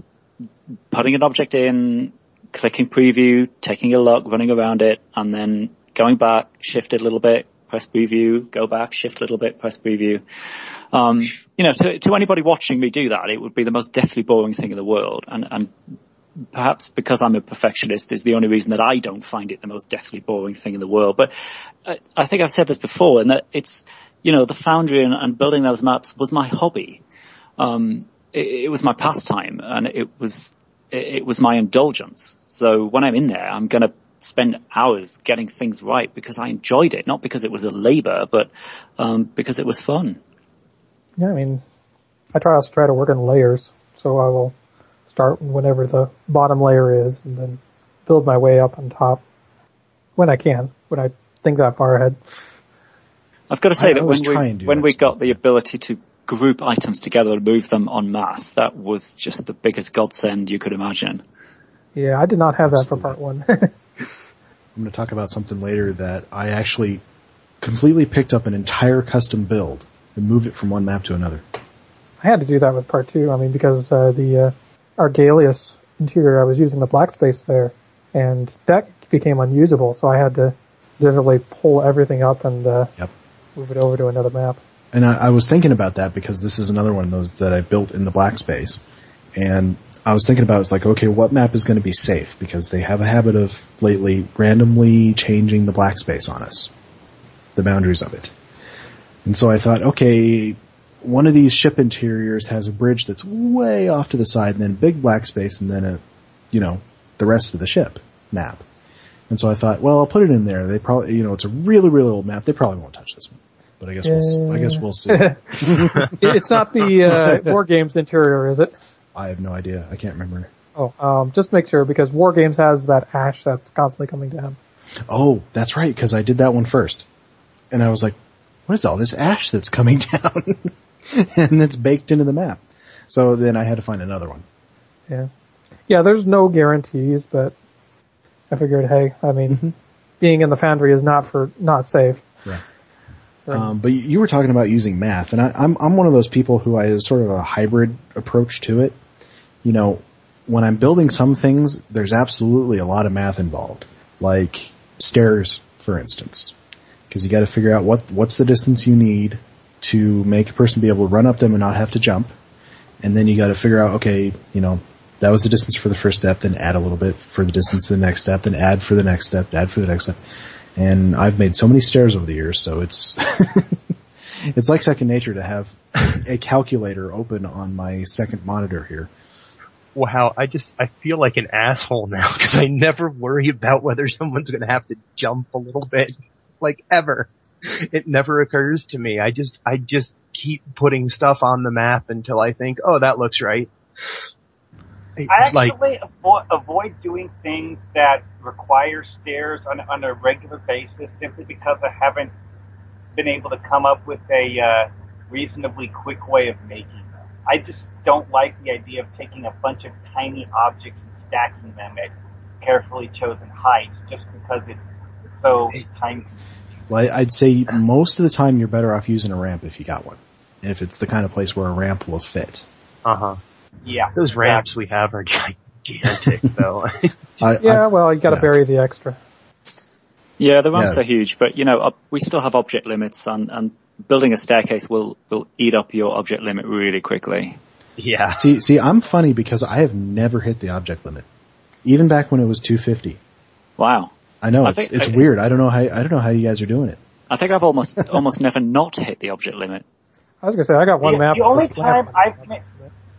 putting an object in, clicking preview, taking a look, running around it, and then going back, shift it a little bit, press preview, go back, shift a little bit, press preview. To anybody watching me do that, it would be the most deathly boring thing in the world. And perhaps because I'm a perfectionist is the only reason that I don't find it the most deathly boring thing in the world. But I think I've said this before, and that it's, the Foundry and building those maps was my hobby. It was my pastime, and it was my indulgence. So when I'm in there, I'm going to spend hours getting things right because I enjoyed it, not because it was a labor, but because it was fun. Yeah, I mean, I try to work in layers, so I will start whenever the bottom layer is and then build my way up on top when I think that far ahead. I've got to say that when we got the ability to group items together and move them en masse, that was just the biggest godsend you could imagine. Yeah, I did not have that for Part 1. I'm going to talk about something later that I actually completely picked up an entire custom build and moved it from one map to another. I had to do that with Part 2, because the Argalius interior, I was using the black space there, and that became unusable, so I had to literally pull everything up and move it over to another map. And I was thinking about that because this is another one of those that I built in the black space. And I was thinking about, it's like, okay, what map is going to be safe? Because they have a habit of lately randomly changing the black space on us, the boundaries of it. And so I thought, okay, one of these ship interiors has a bridge that's way off to the side and then big black space and then the rest of the ship map. And so I thought, well, I'll put it in there. They probably, it's a really, really old map. They probably won't touch this one. but I guess we'll see. It's not the War Games interior, is it? I have no idea. I can't remember. Oh, just make sure, because War Games has that ash that's constantly coming down. Oh, that's right, because I did that one first. And I was like, what is all this ash that's coming down? And it's baked into the map. So then I had to find another one. Yeah. Yeah, there's no guarantees, but I figured, hey, I mean, being in the Foundry is not safe. Yeah. But you were talking about using math, and I'm one of those people who I have sort of a hybrid approach to it. You know, when I'm building some things, there's absolutely a lot of math involved. Like stairs, for instance. Because you gotta figure out what's the distance you need to make a person be able to run up them and not have to jump. And then you gotta figure out, okay, you know, that was the distance for the first step, then add a little bit for the distance to the next step, then add for the next step, add for the next step. And I've made so many stairs over the years, so it's, it's like second nature to have a calculator open on my second monitor here. Wow, I feel like an asshole now, because I never worry about whether someone's gonna have to jump a little bit. Like, ever. It never occurs to me. I just keep putting stuff on the map until I think, oh, that looks right. I actually avoid doing things that require stairs on a regular basis simply because I haven't been able to come up with a reasonably quick way of making them. I just don't like the idea of taking a bunch of tiny objects and stacking them at carefully chosen heights just because it's so time-consuming. Well, I'd say most of the time you're better off using a ramp if you got one. If it's the kind of place where a ramp will fit. Uh-huh. Yeah. Those ramps we have are gigantic, though. Well, you gotta bury the extra. Yeah, the ramps are huge, but, you know, we still have object limits, and building a staircase will eat up your object limit really quickly. Yeah. See, I'm funny because I have never hit the object limit. Even back when it was 250. Wow. I know, it's weird. I don't know how you guys are doing it. I think I've almost never not hit the object limit. I was gonna say, I got one map. The only time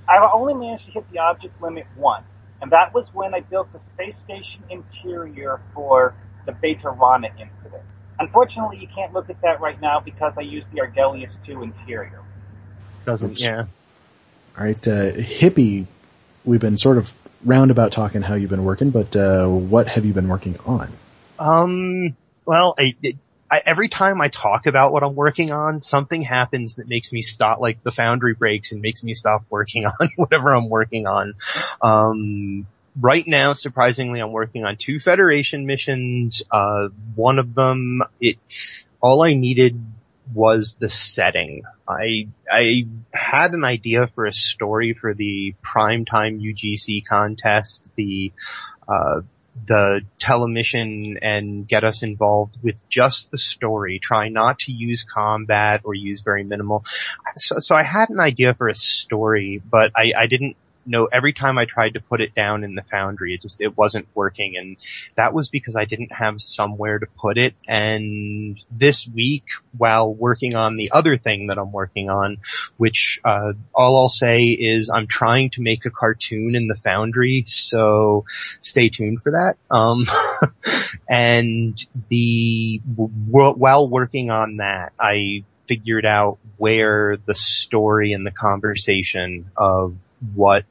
I've only managed to hit the object limit once, and that was when I built the space station interior for the Beta Rana incident. Unfortunately, you can't look at that right now because I used the Argelius 2 interior. Yeah. Alright, Hippie, we've been sort of roundabout talking how you've been working, but what have you been working on? Well, every time I talk about what I'm working on, something happens that makes me stop, like the Foundry breaks and makes me stop working on whatever I'm working on. Right now, surprisingly, I'm working on 2 Federation missions. One of them, all I needed was the setting. I had an idea for a story for the primetime UGC contest, the telemission, and get us involved with just the story. Try not to use combat or use very minimal. So I had an idea for a story, but I didn't know. Every time I tried to put it down in the Foundry, it wasn't working, and that was because I didn't have somewhere to put it. And this week, while working on the other thing that I'm working on, which all I'll say is I'm trying to make a cartoon in the Foundry, so stay tuned for that. And while working on that, I figured out where the story and the conversation of what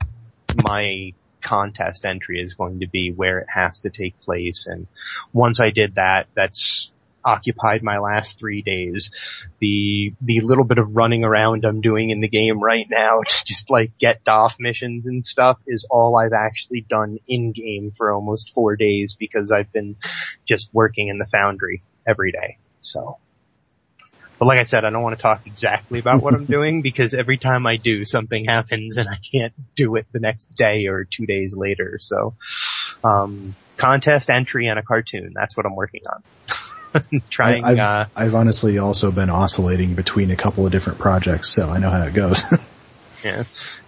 my contest entry is going to be, where it has to take place. And once I did that, that's occupied my last 3 days. The little bit of running around I'm doing in the game right now to just like get DOF missions and stuff is all I've actually done in game for almost 4 days, because I've been just working in the Foundry every day. So. But like I said, I don't want to talk exactly about what I'm doing, because every time I do, something happens and I can't do it the next day or 2 days later. So, contest entry and a cartoon, that's what I'm working on. I've honestly also been oscillating between a couple of different projects, so I know how it goes. Yeah.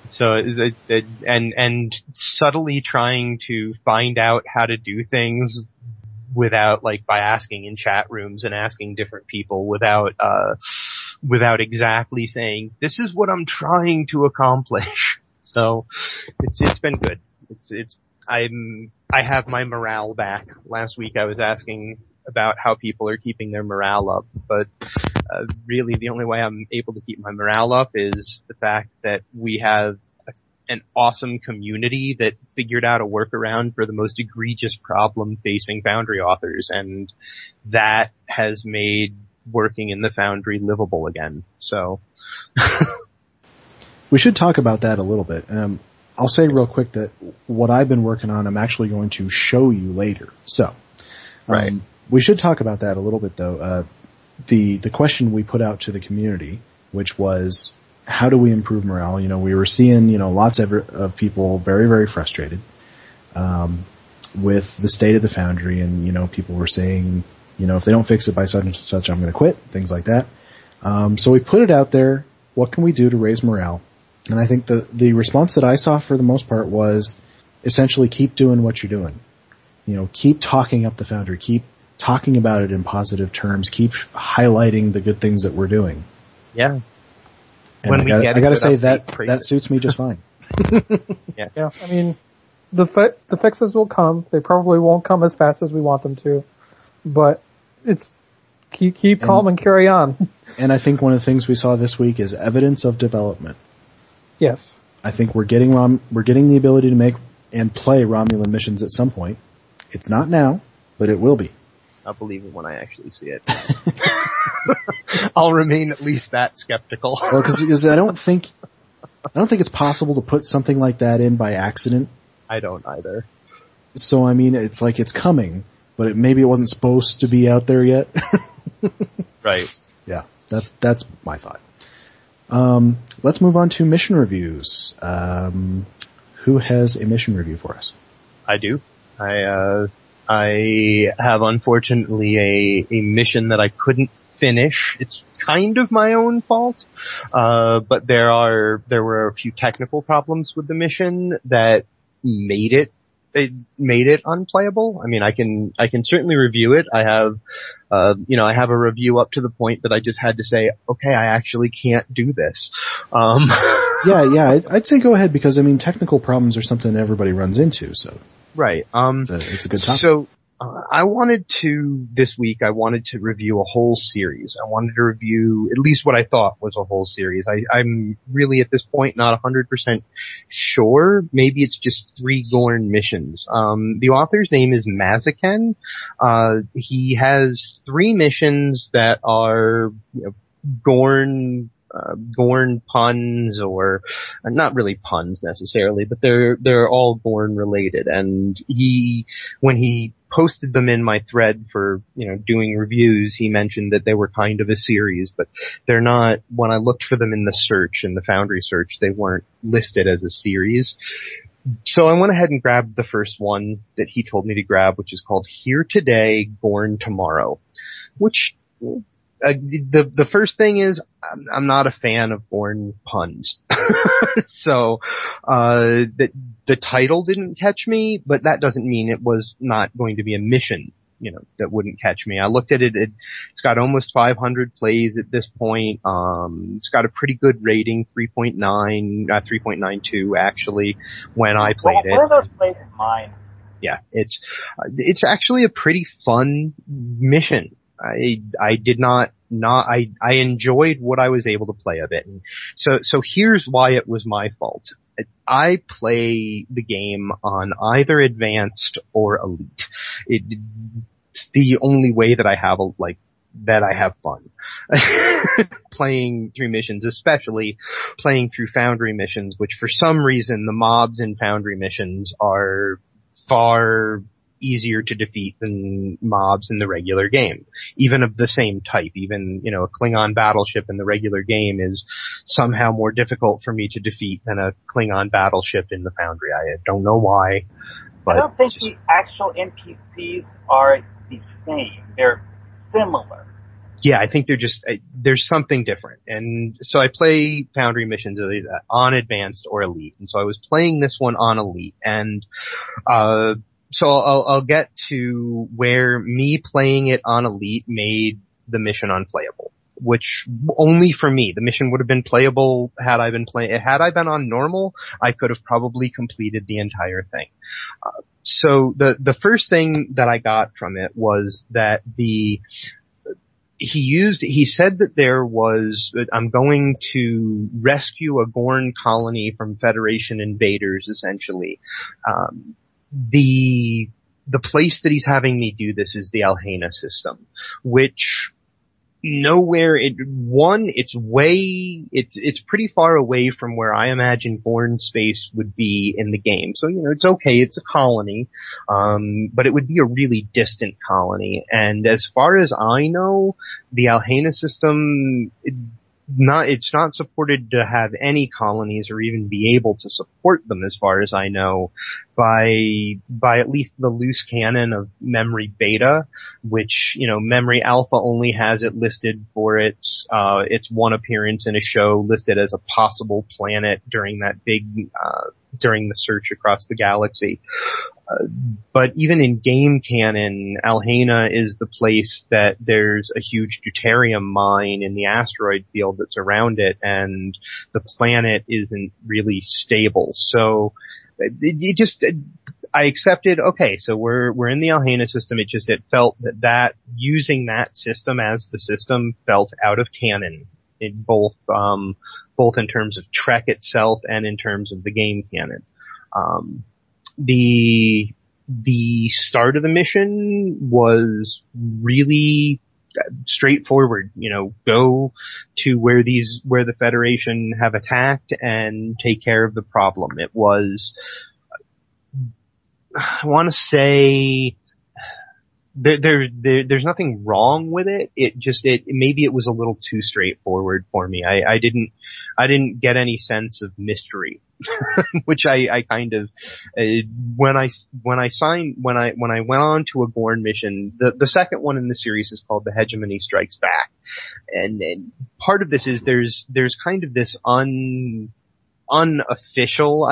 So, and subtly trying to find out how to do things without, like, by asking in chat rooms and asking different people without exactly saying, this is what I'm trying to accomplish. So, it's been good. I have my morale back. Last week I was asking about how people are keeping their morale up, but really the only way I'm able to keep my morale up is the fact that we have an awesome community that figured out a workaround for the most egregious problem facing Foundry authors, and that has made working in the Foundry livable again. So we should talk about that a little bit. I'll say real quick that what I've been working on, I'm actually going to show you later. So, right. We should talk about that a little bit though. The question we put out to the community, which was, how do we improve morale? You know, we were seeing, you know, lots of people very, very frustrated, with the state of the Foundry, and, you know, people were saying, you know, if they don't fix it by such and such, I'm going to quit, things like that. So we put it out there. What can we do to raise morale? And I think the response that I saw for the most part was essentially keep doing what you're doing. You know, keep talking up the Foundry, keep talking about it in positive terms, keep highlighting the good things that we're doing. Yeah. And I gotta say that suits me just fine. Yeah. I mean, the fixes will come. They probably won't come as fast as we want them to, but it's keep calm and carry on. And I think one of the things we saw this week is evidence of development. Yes. I think we're getting the ability to make and play Romulan missions at some point. It's not now, but it will be. I'll believe it when I actually see it. I'll remain at least that skeptical. Well, because I don't think it's possible to put something like that in by accident. I don't either. So I mean, it's like it's coming, but maybe it wasn't supposed to be out there yet. Right. Yeah, that's my thought. Let's move on to mission reviews. Who has a mission review for us? I do. I have unfortunately a mission that I couldn't finish. It's kind of my own fault. But there were a few technical problems with the mission that made it unplayable. I mean, I can certainly review it. I have a review up to the point that I just had to say, okay, I actually can't do this. Yeah, I'd say go ahead, because I mean, technical problems are something everybody runs into, so. Right. It's a good topic. So, this week I wanted to review a whole series. I wanted to review at least what I thought was a whole series. I'm really at this point not 100% sure. Maybe it's just 3 Gorn missions. The author's name is Maziken. He has 3 missions that are, you know, Gorn puns, or not really puns necessarily, but they're all Gorn related. And when he posted them in my thread for, you know, doing reviews, he mentioned that they were kind of a series, but they're not. When I looked for them in the Foundry search, they weren't listed as a series. So I went ahead and grabbed the first one that he told me to grab, which is called Here Today, Gorn Tomorrow, which, the first thing is, I'm not a fan of Gorn puns. So, the title didn't catch me, but that doesn't mean it was not going to be a mission, you know, that wouldn't catch me. I looked at it, it's got almost 500 plays at this point. It's got a pretty good rating, 3.92 actually, when I played it. What are those plays in mine? Yeah, it's actually a pretty fun mission. I enjoyed what I was able to play of it. And so here's why it was my fault. I play the game on either advanced or elite. It's the only way that I have fun. Playing through missions, especially playing through Foundry missions, which for some reason the mobs in Foundry missions are far easier to defeat than mobs in the regular game, even of the same type. Even, you know, a Klingon battleship in the regular game is somehow more difficult for me to defeat than a Klingon battleship in the Foundry. I don't know why, but I don't think the actual NPCs are the same. They're similar. Yeah, I think there's something different. And so I play Foundry missions on advanced or elite. And so I was playing this one on elite, and so I'll get to where me playing it on elite made the mission unplayable. which only for me. The mission would have been playable had I been on normal. I could have probably completed the entire thing. So the first thing that I got from it was that he said that I'm going to rescue a Gorn colony from Federation invaders, essentially. The place that he's having me do this is the Alhena system, which it's pretty far away from where I imagine Gorn space would be in the game. So, it's okay, it's a colony, but it would be a really distant colony. And as far as I know, the Alhena system, it's not supported to have any colonies or even be able to support them, as far as I know, by at least the loose canon of Memory Beta, which, Memory Alpha only has it listed for its one appearance in a show, listed as a possible planet during during the search across the galaxy. But even in game canon, Alhena is the place that there's a huge deuterium mine in the asteroid field that's around it, and the planet isn't really stable. So I accepted, okay, so we're in the Alhena system. It felt that using that system as the system felt out of canon, both in terms of Trek itself and in terms of the game canon. The start of the mission was really straightforward. Go to where the Federation have attacked and take care of the problem. It was, I want to say, there's nothing wrong with it. Maybe it was a little too straightforward for me. I didn't get any sense of mystery, which I kind of, when I went on to a Gorn mission, the second one in the series is called The Hegemony Strikes Back. And part of this is there's kind of this unofficial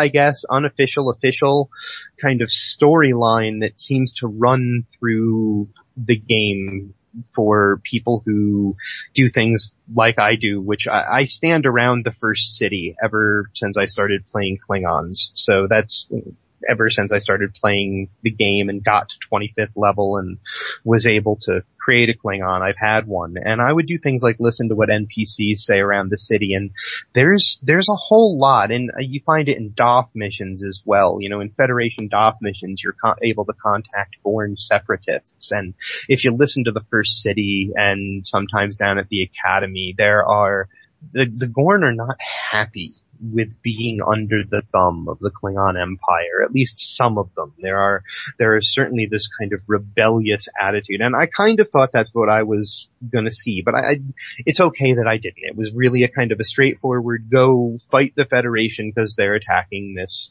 kind of storyline that seems to run through the game for people who do things like I do, which I stand around the first city ever since I started playing Klingons. So that's ever since I started playing the game and got to 25th level and was able to create a Klingon. I've had one, and I would do things like listen to what NPCs say around the city, and there's a whole lot, and you find it in DOF missions as well. In Federation DOF missions, you're able to contact Gorn separatists, and if you listen to the first city and sometimes down at the Academy, the Gorn are not happy with being under the thumb of the Klingon Empire, at least some of them. There is certainly this kind of rebellious attitude, and I kind of thought that's what I was gonna see, but it's okay that I didn't. It was really a kind of a straightforward go fight the Federation because they're attacking this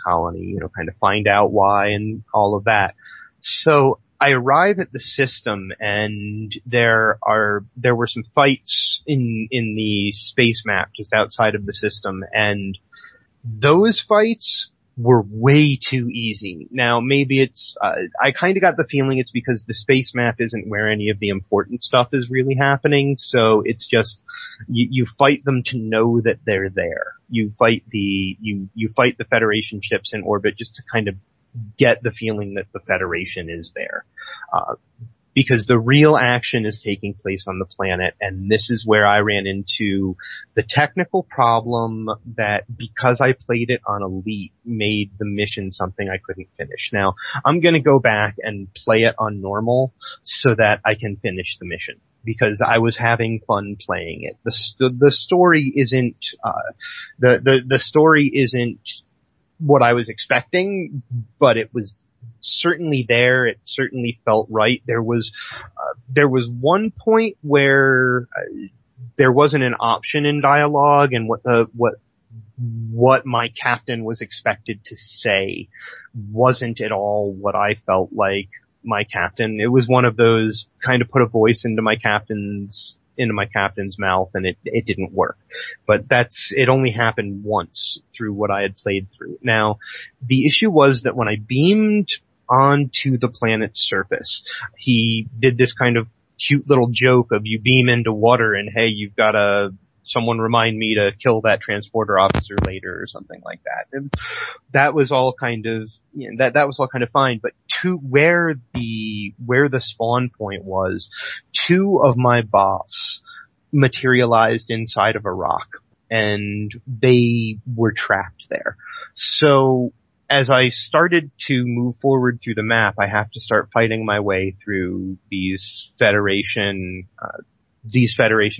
colony, kind of find out why and all of that. So I arrive at the system, and there were some fights in the space map just outside of the system, and those fights were way too easy. Now, maybe it's, I kind of got the feeling it's because the space map isn't where any of the important stuff is really happening, so it's just, you fight them to know that they're there. You fight the Federation ships in orbit just to kind of get the feeling that the Federation is there. Because the real action is taking place on the planet, and this is where I ran into the technical problem that, because I played it on Elite, made the mission something I couldn't finish. Now, I'm gonna go back and play it on normal so that I can finish the mission, because I was having fun playing it. The story isn't, the story isn't what I was expecting, but it was certainly there. It certainly felt right. There was one point where there wasn't an option in dialogue, and what my captain was expected to say wasn't at all what I felt like my captain. It was one of those kind of put a voice into my captain's mouth, and it didn't work. But it only happened once through what I had played through. Now, the issue was that when I beamed onto the planet's surface, he did this kind of cute little joke of you beam into water and hey, you've got someone remind me to kill that transporter officer later or something like that. And that was all kind of, that was all kind of fine. But where the spawn point was, 2 of my boss materialized inside of a rock and they were trapped there. So as I started to move forward through the map, I have to start fighting my way through these Federation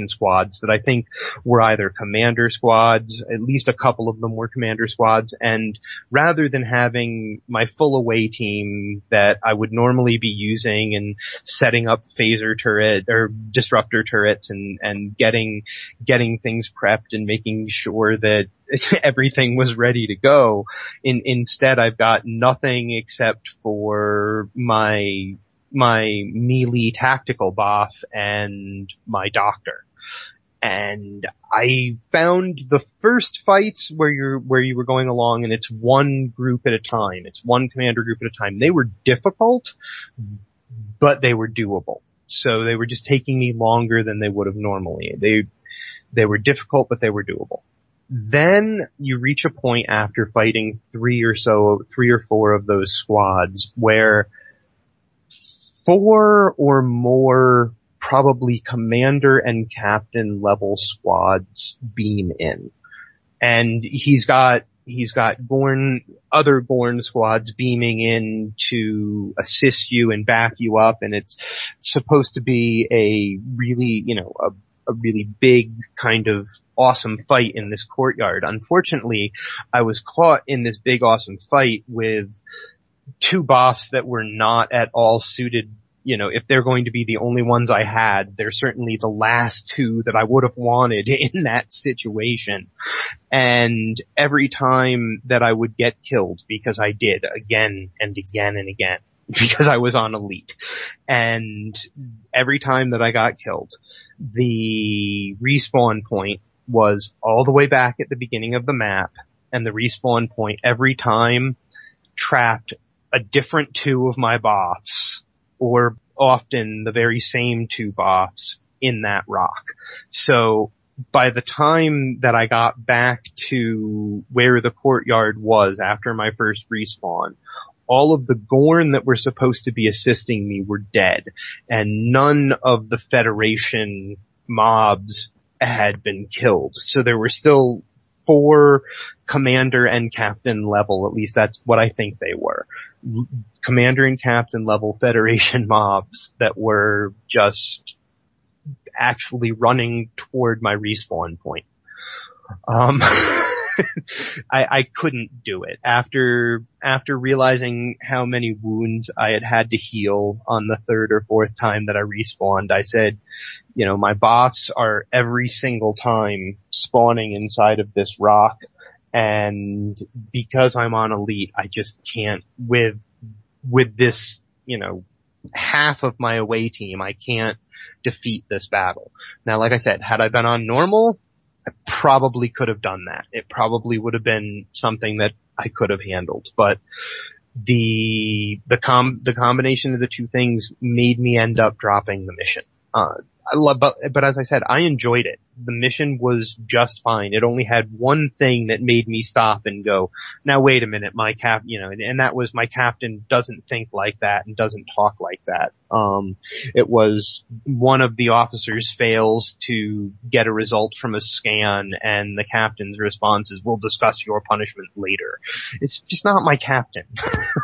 squads that I think were either commander squads, at least a couple of them were commander squads, and rather than having my full away team that I would normally be using and setting up phaser turret or disruptor turrets and getting things prepped and making sure that everything was ready to go, instead I've got nothing except for my melee tactical buff and my doctor. And I found the first fights where you were going along and it's one group at a time. It's one commander group at a time. They were difficult, but they were doable. So they were just taking me longer than they would have normally. They were difficult, but they were doable. Then you reach a point after fighting 3 or 4 of those squads where 4 or more probably commander and captain level squads beam in. And he's got other Gorn squads beaming in to assist you and back you up, and it's supposed to be a really, a really big kind of awesome fight in this courtyard. Unfortunately, I was caught in this big awesome fight with 2 buffs that were not at all suited. If they're going to be the only ones I had, they're certainly the last 2 that I would have wanted in that situation. And every time that I would get killed, because I did again and again and again, because I was on elite, and every time that I got killed, the respawn point was all the way back at the beginning of the map, and the respawn point every time trapped a different 2 of my buffs, or often the very same 2 buffs in that rock. So by the time that I got back to where the courtyard was after my first respawn, all of the Gorn that were supposed to be assisting me were dead, and none of the Federation mobs had been killed. So there were still 4 commander and captain level, at least that's what I think they were, commander and captain level Federation mobs that were just actually running toward my respawn point. I couldn't do it. After realizing how many wounds I had to heal on the 3rd or 4th time that I respawned, I said, my buffs are every single time spawning inside of this rock, and because I'm on elite, I just can't with this, half of my away team, I can't defeat this battle. Now, like I said, had I been on normal, I probably could have done that. It probably would have been something that I could have handled, but the combination of the 2 things made me end up dropping the mission. But as I said, I enjoyed it. The mission was just fine. It only had one thing that made me stop and go, now wait a minute, and that was my captain doesn't think like that and doesn't talk like that. It was one of the officers fails to get a result from a scan, and the captain's response is, we'll discuss your punishment later. It's just not my captain.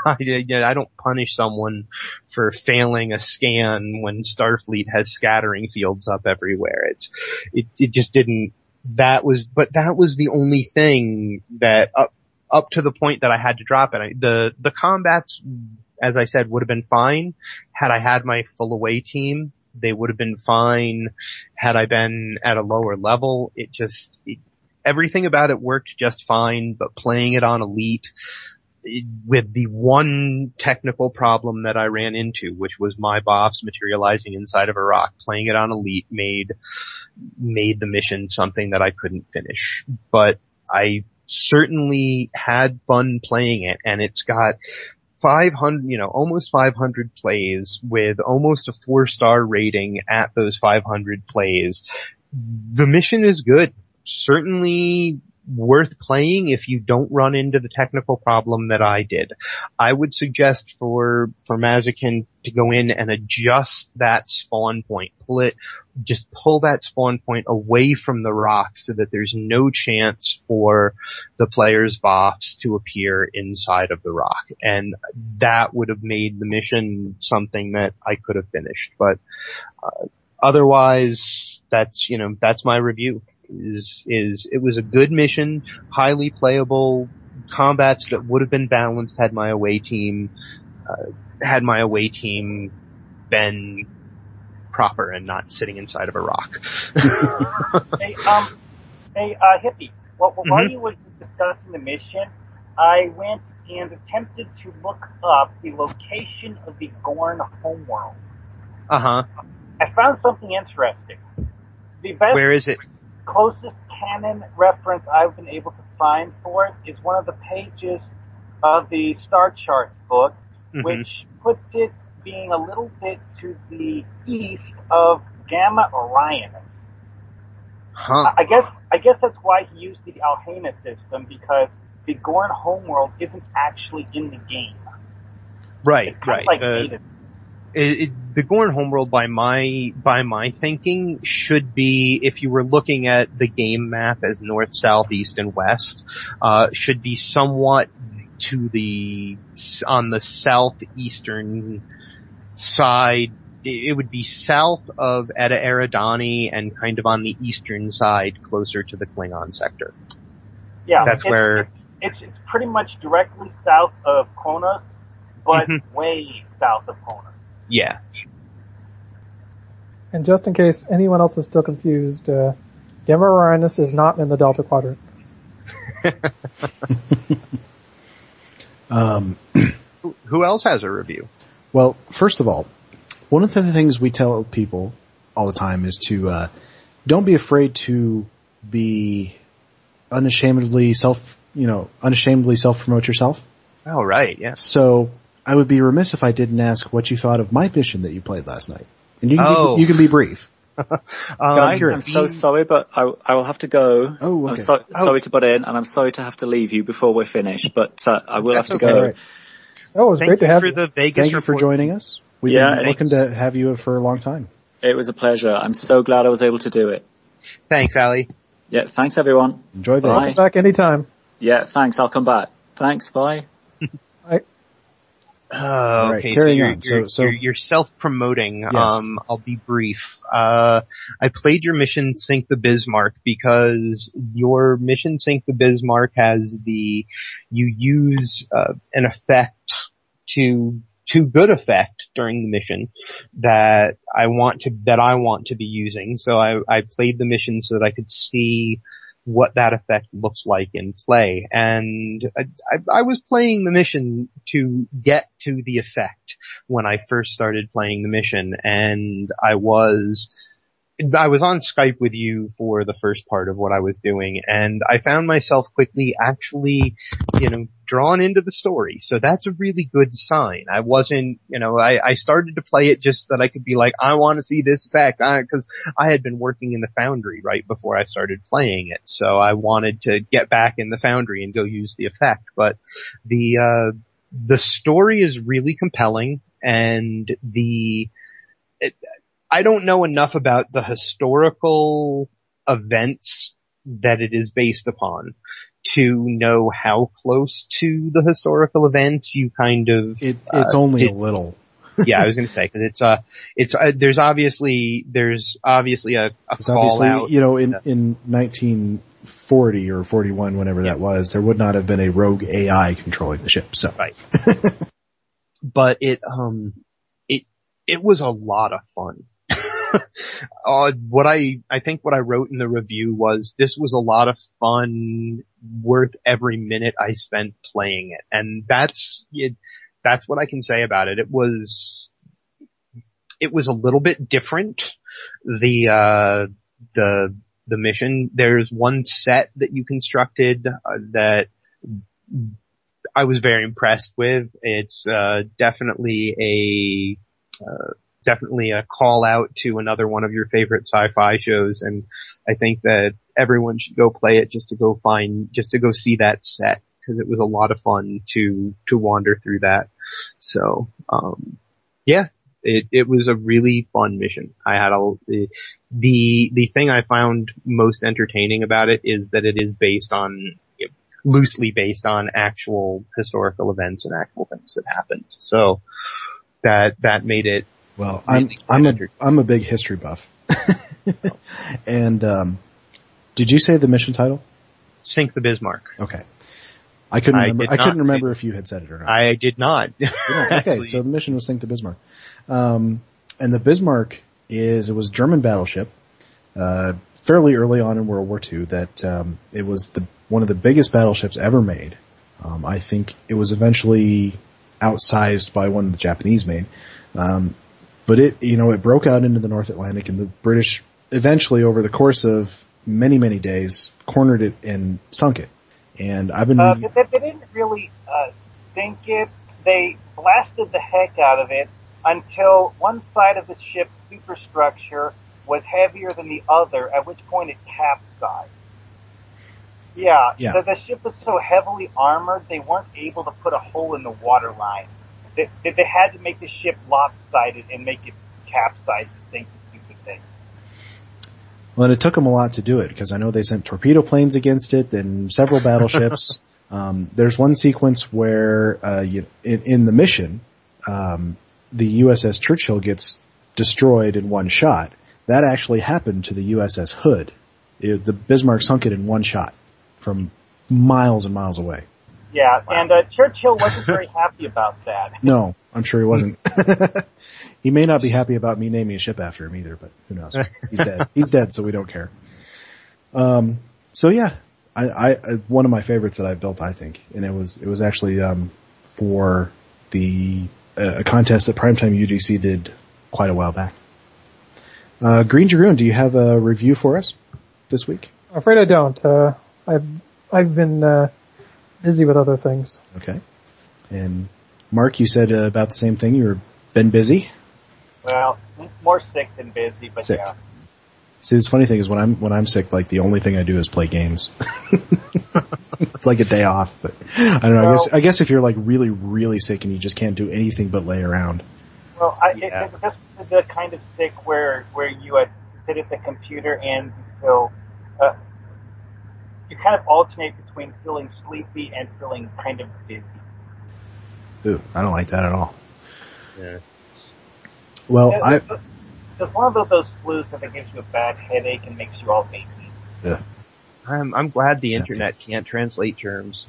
I don't punish someone for failing a scan when Starfleet has scattering fields up everywhere. It just didn't, that was the only thing that up to the point that I had to drop it. The combats, as I said, would have been fine had I had my full away team. They would have been fine had I been at a lower level. Everything about it worked just fine, but playing it on elite, with the one technical problem that I ran into, which was my buffs materializing inside of a rock, playing it on elite made the mission something that I couldn't finish. But I certainly had fun playing it, and it's got 500, almost 500 plays with almost a 4-star rating at those 500 plays. The mission is good. Certainly worth playing if you don't run into the technical problem that I did. I would suggest for Maziken to go in and adjust that spawn point. Just pull that spawn point away from the rock so that there's no chance for the player's boss to appear inside of the rock. And that would have made the mission something that I could have finished. But otherwise, that's my review. It was a good mission, highly playable, combats that would have been balanced had my away team been proper and not sitting inside of a rock. Hey, Hippie, while you were discussing the mission, I went and attempted to look up the location of the Gorn homeworld. Uh-huh. I found something interesting. Where is it? Closest canon reference I've been able to find for it is one of the pages of the Star Charts book, which puts it being a little bit to the east of Gamma Orionis. Huh. I guess that's why he used the Alhena system, because the Gorn homeworld isn't actually in the game. Right. The Gorn homeworld, by my thinking, should be, if you were looking at the game map as north, south, east, and west, should be somewhat on the southeastern side. It would be south of Eta Eridani and kind of on the eastern side, closer to the Klingon sector. Yeah, that's where it's pretty much directly south of Kronos, but way south of Kronos. Yeah. And just in case anyone else is still confused, Gamma Orionis is not in the Delta Quadrant. Who else has a review? Well, first of all, one of the things we tell people all the time is to don't be afraid to be unashamedly self-promote yourself. Oh, right, yeah. So I would be remiss if I didn't ask what you thought of my mission that you played last night. And you can be brief. Guys, I'm so sorry, but I will have to go. Oh, okay. I'm sorry to butt in, and I'm sorry to have to leave you before we're finished, but I will have to go. Right. Oh, it was great to have you. Thank you for joining us. We've been looking to have you for a long time. It was a pleasure. I'm so glad I was able to do it. Thanks, Ali. Yeah, thanks everyone. Enjoy the Come back anytime. Yeah, thanks. I'll come back. Thanks. Bye. Oh, okay. Right, so you're self-promoting. Yes. I'll be brief. I played your mission Sink the Bismarck because your mission Sink the Bismarck has you use an effect to good effect during the mission that I want to be using. So I played the mission so that I could see what that effect looks like in play. And I was playing the mission to get to the effect when I first started playing the mission, and I was on Skype with you for the first part of what I was doing, and I found myself quickly actually, drawn into the story. So that's a really good sign. I wasn't, I started to play it just so that I could be like, I want to see this effect, because I had been working in the Foundry right before I started playing it. So I wanted to get back in the Foundry and go use the effect. But the story is really compelling, and I don't know enough about the historical events that it is based upon to know how close to the historical events you kind of. It's only a little. Yeah, I was going to say, because there's obviously a call out. In 1940 or 41, whenever that was, there would not have been a rogue AI controlling the ship. So right. But it was a lot of fun. What I wrote in the review was, this was a lot of fun, worth every minute I spent playing it. And that's what I can say about it. It was a little bit different. The mission, there's one set that you constructed, that I was very impressed with. It's definitely a call out to another one of your favorite sci-fi shows, and I think that everyone should go play it just to go see that set, because it was a lot of fun to wander through that. So, yeah, it was a really fun mission. I had the thing I found most entertaining about it is that it is loosely based on actual historical events and actual things that happened. So that made it. Well, really I'm a big history buff. And did you say the mission title? Sink the Bismarck. Okay. I couldn't remember if you had said it or not. I did not. Okay, so the mission was Sink the Bismarck. And the Bismarck was a German battleship, fairly early on in World War II, that it was one of the biggest battleships ever made. I think it was eventually outsized by one the Japanese made. But it broke out into the North Atlantic, and the British eventually, over the course of many, many days, cornered it and sunk it. And I've been... They didn't really sink it. They blasted the heck out of it until one side of the ship's superstructure was heavier than the other, at which point it capsized. Yeah. So the ship was so heavily armored, they weren't able to put a hole in the waterline. They had to make the ship lopsided and make it capsize to sink the stupid thing. Well, and it took them a lot to do it, because I know they sent torpedo planes against it and several battleships. There's one sequence where in the mission, the USS Churchill gets destroyed in one shot. That actually happened to the USS Hood. The Bismarck sunk it in one shot from miles and miles away. Yeah, wow. And Churchill wasn't very happy about that. No, I'm sure he wasn't. He may not be happy about me naming a ship after him either, but who knows? He's dead. He's dead, so we don't care. So yeah, I one of my favorites that I've built, I think, and it was actually for a contest that Primetime UGC did quite a while back. Greendragoon, do you have a review for us this week? I'm afraid I don't. I've been busy with other things. Okay. And Mark, you said about the same thing. You've been busy. Well, more sick than busy, but sick. Yeah. See, the funny thing is when I'm sick, like the only thing I do is play games. It's like a day off, but I don't know. I guess if you're like really, really sick and you just can't do anything but lay around. Well, it's the kind of sick where you sit at the computer and you kind of alternate between feeling sleepy and feeling kind of busy. Ooh, I don't like that at all. Yeah. Well, it's one of those flus that gives you a bad headache and makes you all achy. Yeah. I'm glad the internet can't translate germs.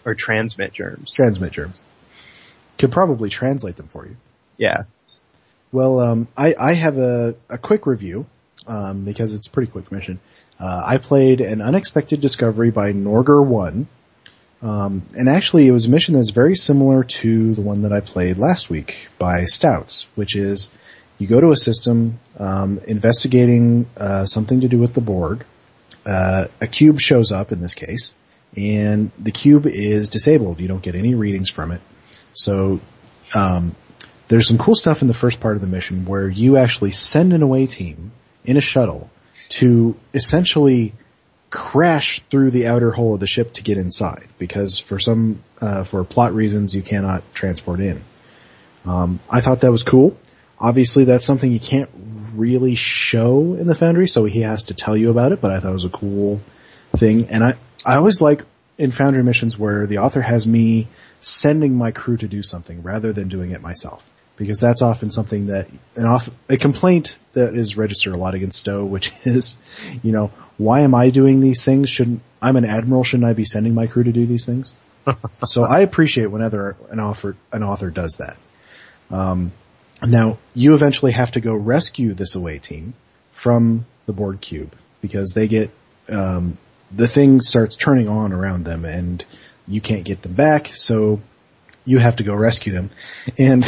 Or transmit germs. Transmit germs. Could probably translate them for you. Yeah. Well, I have a quick review, because it's a pretty quick mission. I played An Unexpected Discovery by Norger 1. And actually it was a mission that's very similar to the one that I played last week by Stouts, which is you go to a system, investigating, something to do with the Borg. A cube shows up in this case, and the cube is disabled. You don't get any readings from it. So, there's some cool stuff in the first part of the mission where you actually send an away team in a shuttle to essentially crash through the outer hull of the ship to get inside, because for plot reasons you cannot transport in. I thought that was cool. Obviously that's something you can't really show in the Foundry, so he has to tell you about it, but I thought it was a cool thing. And I always like in Foundry missions where the author has me sending my crew to do something rather than doing it myself. Because that's often something that, a complaint that is registered a lot against Stowe, which is, why am I doing these things? I'm an admiral, shouldn't I be sending my crew to do these things? So I appreciate whenever an author does that. Now, you eventually have to go rescue this away team from the Borg cube, because they get, the thing starts turning on around them and you can't get them back, so you have to go rescue them. And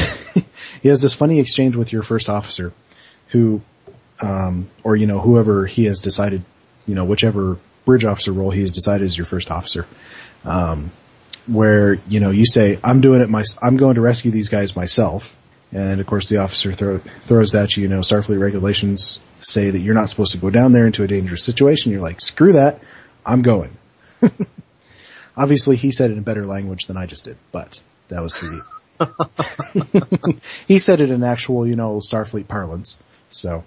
he has this funny exchange with your first officer who, or whoever he has decided, whichever bridge officer role he has decided is your first officer. where, you say, I'm going to rescue these guys myself. And of course the officer throws at you, Starfleet regulations say that you're not supposed to go down there into a dangerous situation. You're like, screw that. I'm going. Obviously he said it in better language than I just did, but that was he said it in actual, Starfleet parlance. So,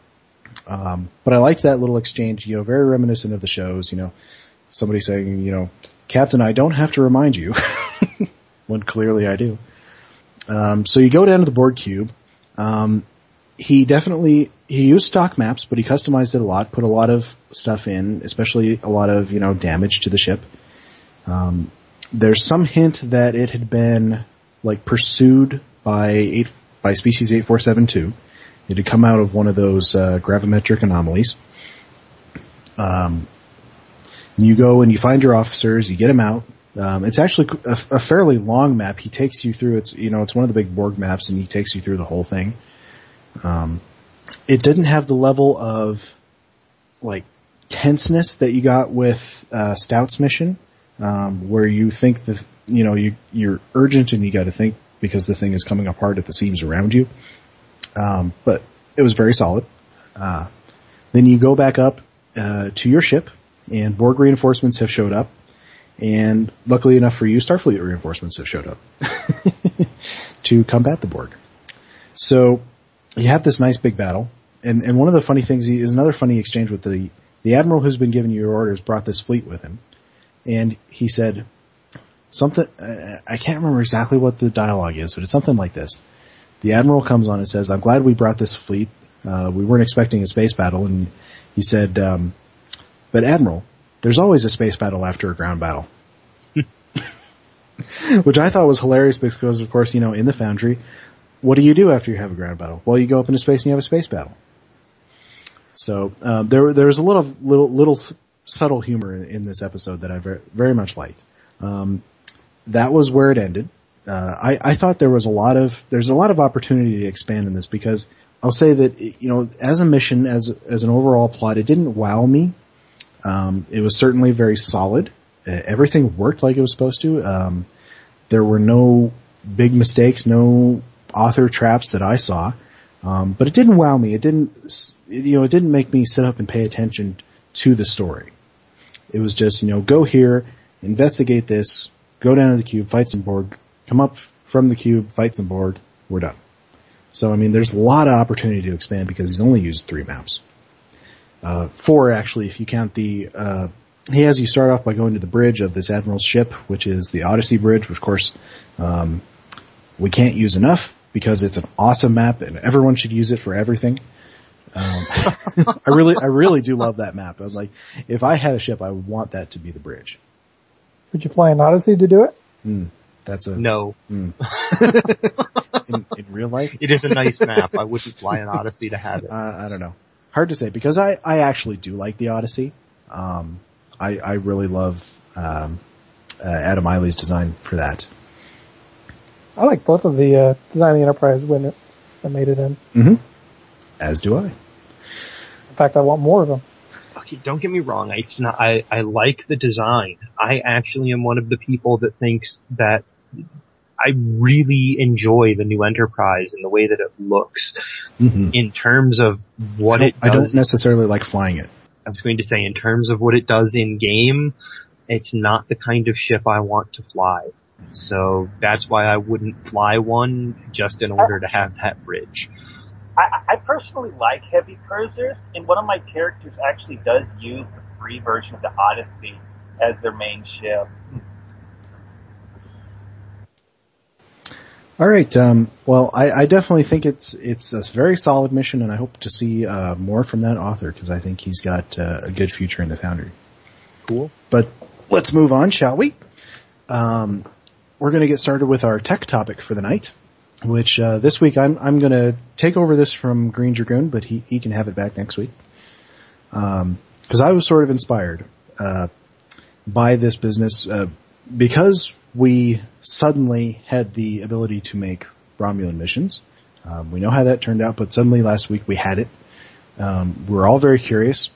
but I liked that little exchange, very reminiscent of the shows, somebody saying, Captain, I don't have to remind you, when clearly I do. So you go down to the Borg cube. He used stock maps, but he customized it a lot, put a lot of stuff in, especially a lot of, damage to the ship. There's some hint that it had been, pursued by species 8472. It had come out of one of those, gravimetric anomalies. You go and you find your officers, you get them out. It's actually a fairly long map. He takes you through, it's one of the big Borg maps, and he takes you through the whole thing. It didn't have the level of, tenseness that you got with, Stout's mission, where you think you're urgent and you gotta think because the thing is coming apart at the seams around you. But it was very solid. Then you go back up, to your ship, and Borg reinforcements have showed up. And luckily enough for you, Starfleet reinforcements have showed up to combat the Borg. So you have this nice big battle. And one of the funny things is another funny exchange with the admiral who's been giving you your orders brought this fleet with him. And he said something, I can't remember exactly what the dialogue is, but it's something like this. The admiral comes on and says, I'm glad we brought this fleet. We weren't expecting a space battle. And he said, but Admiral, there's always a space battle after a ground battle. Which I thought was hilarious because, of course, in the Foundry, what do you do after you have a ground battle? Well, you go up into space and you have a space battle. So, there was a little subtle humor in this episode that I very, very much liked. That was where it ended. I thought there's a lot of opportunity to expand in this because I'll say that, as a mission, as an overall plot, it didn't wow me. It was certainly very solid. Everything worked like it was supposed to. There were no big mistakes, no author traps that I saw. But it didn't wow me. It didn't make me sit up and pay attention to the story. It was just, go here, investigate this, go down to the cube, fight some Borg, come up from the cube, fight some Borg, we're done. So, there's a lot of opportunity to expand because he's only used 3 maps. 4 actually, if you count he has you start off by going to the bridge of this Admiral's ship, which is the Odyssey Bridge, which of course, we can't use enough because it's an awesome map and everyone should use it for everything. I really do love that map. I was like, if I had a ship, I would want that to be the bridge. Would you fly an Odyssey to do it? That's a no. In real life, it is a nice map. I wouldn't fly an Odyssey to have it. I don't know. Hard to say because I actually do like the Odyssey. I really love Adam Eiley's design for that. I like both of the Design of the Enterprise when I made it in. Mm-hmm. As do I. In fact, I want more of them. Okay, don't get me wrong. It's not. I like the design. I actually am one of the people that thinks that I really enjoy the new Enterprise and the way that it looks. Mm-hmm. In terms of what it does. I don't necessarily like flying it. I was going to say, in terms of what it does in game, it's not the kind of ship I want to fly. So that's why I wouldn't fly one just in order to have that bridge. I personally like heavy cruisers, and one of my characters actually does use the free version of the Odyssey as their main ship. All right. Well, I definitely think it's a very solid mission, and I hope to see more from that author because I think he's got a good future in the Foundry. Cool. But let's move on, shall we? We're going to get started with our tech topic for the night, which this week I'm going to take over this from Greendragoon, but he can have it back next week. Because I was sort of inspired by this business because we suddenly had the ability to make Romulan missions. We know how that turned out, but suddenly last week we had it. We're all very curious.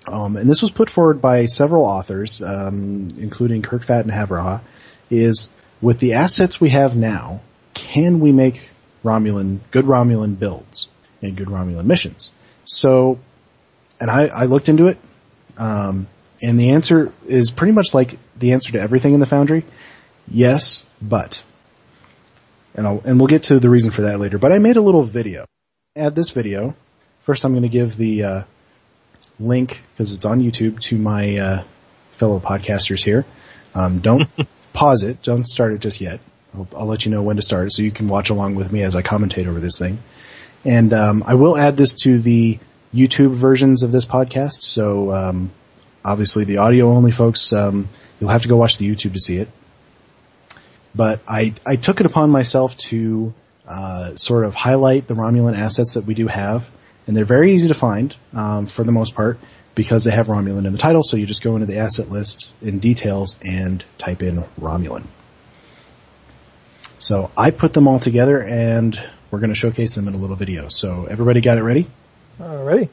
And this was put forward by several authors, including Kirkvat and Havraha, is with the assets we have now, can we make good Romulan builds and good Romulan missions? So, and I looked into it, and the answer is pretty much like the answer to everything in the Foundry. Yes, but. And we'll get to the reason for that later. But I made a little video. Add this video. First I'm going to give the link, because it's on YouTube, to my fellow podcasters here. Don't pause it. Don't start it just yet. I'll let you know when to start it so you can watch along with me as I commentate over this thing. And I will add this to the YouTube versions of this podcast. So obviously the audio-only folks, you'll have to go watch the YouTube to see it. But I took it upon myself to sort of highlight the Romulan assets that we do have. And they're very easy to find for the most part because they have Romulan in the title. So you just go into the asset list in details and type in Romulan. So I put them all together, and we're going to showcase them in a little video. So everybody got it ready? Ready.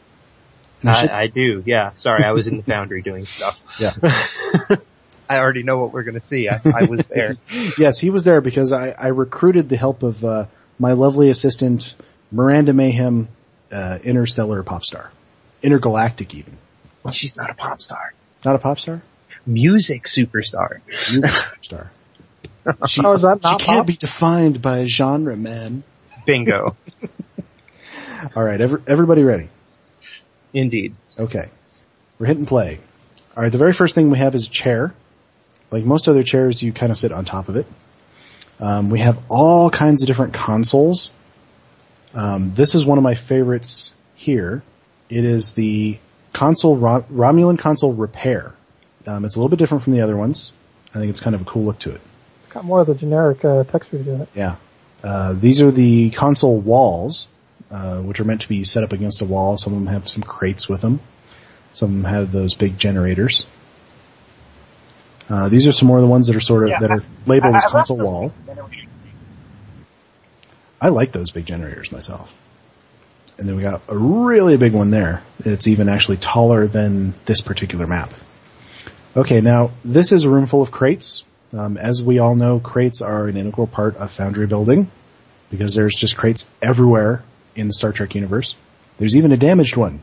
I do, yeah. Sorry, I was in the Foundry doing stuff. Yeah. I already know what we're going to see. I was there. Yes, he was there because I recruited the help of my lovely assistant, Miranda Mayhem, interstellar pop star. Intergalactic, even. Well, she's not a pop star. Not a pop star? Music superstar. Music superstar. She can't pop? Be defined by a genre, man. Bingo. All right, everybody ready? Indeed. Okay. We're hitting play. All right, the very first thing we have is a chair. Like most other chairs, you kind of sit on top of it. We have all kinds of different consoles. This is one of my favorites here. It is the console Romulan console repair. It's a little bit different from the other ones. I think it's kind of a cool look to it. Got more of the generic texture to it. Yeah. These are the console walls, which are meant to be set up against a wall. Some of them have some crates with them. Some of them have those big generators. These are some more of the ones that are that are labeled as console wall. I like those big generators myself. And then we got a really big one there. It's even actually taller than this particular map. Okay, now this is a room full of crates. As we all know, crates are an integral part of Foundry building because there's just crates everywhere in the Star Trek universe. There's even a damaged one.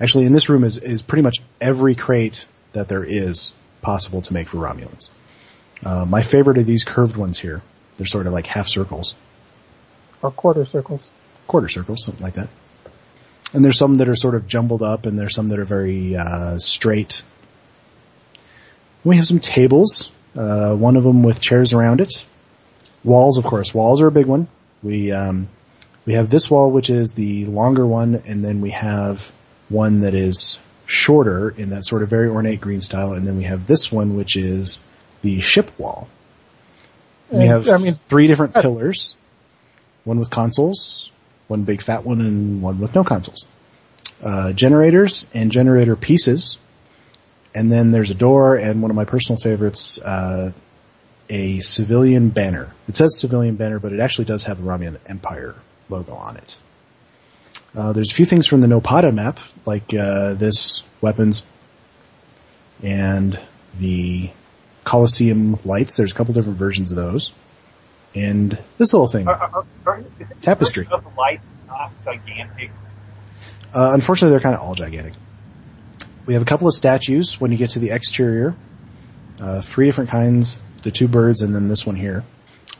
Actually, in this room is pretty much every crate that there is possible to make for Romulans. My favorite are these curved ones here. They're sort of like half circles. Or quarter circles. Quarter circles, something like that. And there's some that are sort of jumbled up, and there's some that are very straight. We have some tables, one of them with chairs around it. Walls, of course. Walls are a big one. We have this wall, which is the longer one, and then we have one that is shorter in that sort of very ornate green style, and then we have this one, which is the ship wall. We have three different pillars, one with consoles, one big fat one, and one with no consoles. Generators and generator pieces, and then there's a door, and one of my personal favorites, a civilian banner. It says civilian banner, but it actually does have the Romulan Empire logo on it. There's a few things from the Nopada map, like this weapons and the Colosseum lights. There's a couple different versions of those. And this little thing. Tapestry. The lights not gigantic? Unfortunately, they're kind of all gigantic. We have a couple of statues when you get to the exterior. Three different kinds, the two birds and then this one here.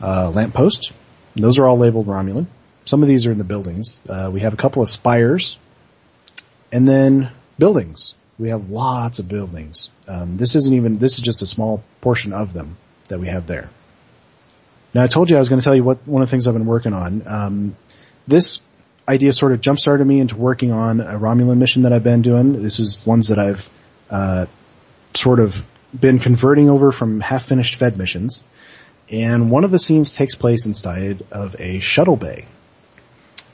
Lamppost. Those are all labeled Romulan. Some of these are in the buildings. We have a couple of spires. And then buildings. We have lots of buildings. This is just a small portion of them that we have there. Now I told you I was going to tell you one of the things I've been working on. This idea sort of jump-started me into working on a Romulan mission that I've been doing. This is ones that I've, sort of been converting over from half-finished Fed missions. And one of the scenes takes place inside of a shuttle bay.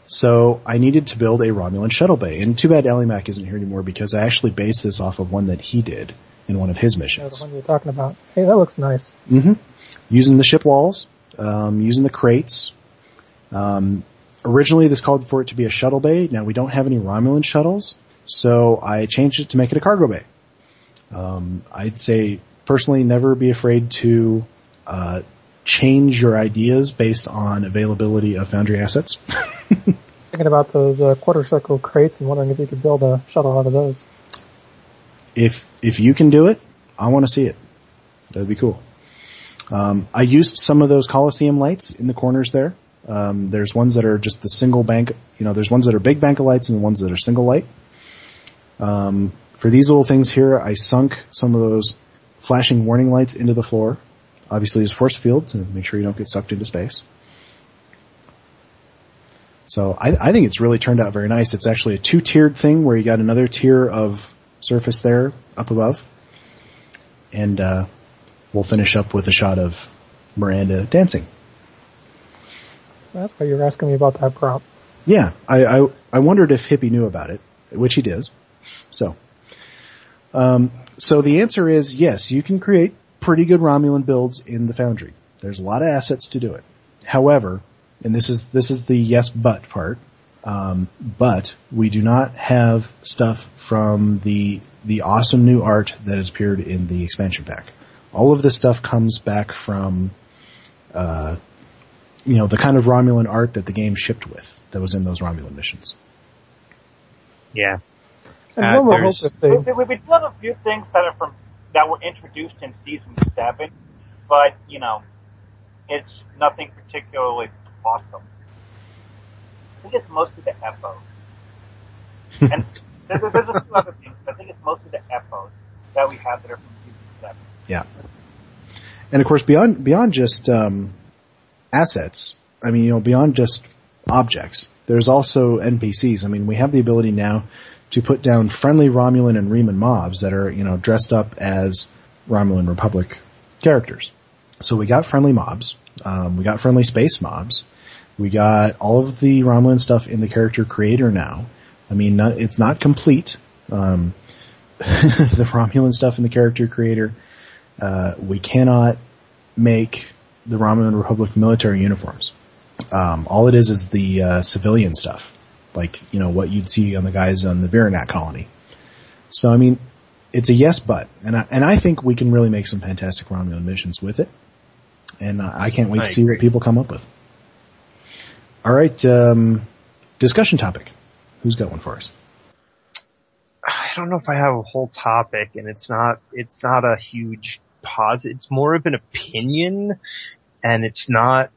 So I needed to build a Romulan shuttle bay. And too bad Alimac isn't here anymore because I actually based this off of one that he did in one of his missions. Yeah, the one you're talking about. Hey, that looks nice. Mm-hmm. Using the ship walls, using the crates. Originally this called for it to be a shuttle bay. Now we don't have any Romulan shuttles, so I changed it to make it a cargo bay. I'd say personally never be afraid to change your ideas based on availability of Foundry assets. Thinking about those quarter circle crates and wondering if you could build a shuttle out of those. If you can do it, I want to see it. That'd be cool. I used some of those Coliseum lights in the corners there. There's ones that are just the single bank, there's ones that are big bank of lights and the ones that are single light. For these little things here, I sunk some of those flashing warning lights into the floor. Obviously there's force field to make sure you don't get sucked into space. So I think it's really turned out very nice. It's actually a 2-tiered thing where you got another tier of surface there up above. And we'll finish up with a shot of Miranda dancing. That's why you were asking me about that prop. Yeah, I wondered if Hippie knew about it, which he does. So the answer is yes, you can create pretty good Romulan builds in the Foundry. There's a lot of assets to do it. However, and this is the yes but part, but we do not have stuff from the awesome new art that has appeared in the expansion pack. All of this stuff comes back from the kind of Romulan art that the game shipped with that was in those Romulan missions. Yeah. And we done a few things that were introduced in season 7, but it's nothing particularly awesome. I think it's mostly the FOs. And there's a few other things, but I think it's mostly the FOs that we have that are from season 7. Yeah. And of course, beyond just assets, beyond just objects, there's also NPCs. We have the ability now to put down friendly Romulan and Reman mobs that are, dressed up as Romulan Republic characters. So we got friendly mobs, we got friendly space mobs, we got all of the Romulan stuff in the character creator now. It's not complete. The Romulan stuff in the character creator, we cannot make the Romulan Republic military uniforms. All it is the civilian stuff. Like, what you'd see on the guys on the Viranak colony. So, it's a yes, but. And I think we can really make some fantastic Romulan missions with it. And I can't wait to see what people come up with. Alright, discussion topic. Who's got one for us? I don't know if I have a whole topic, and it's not a huge positive. It's more of an opinion, and it's not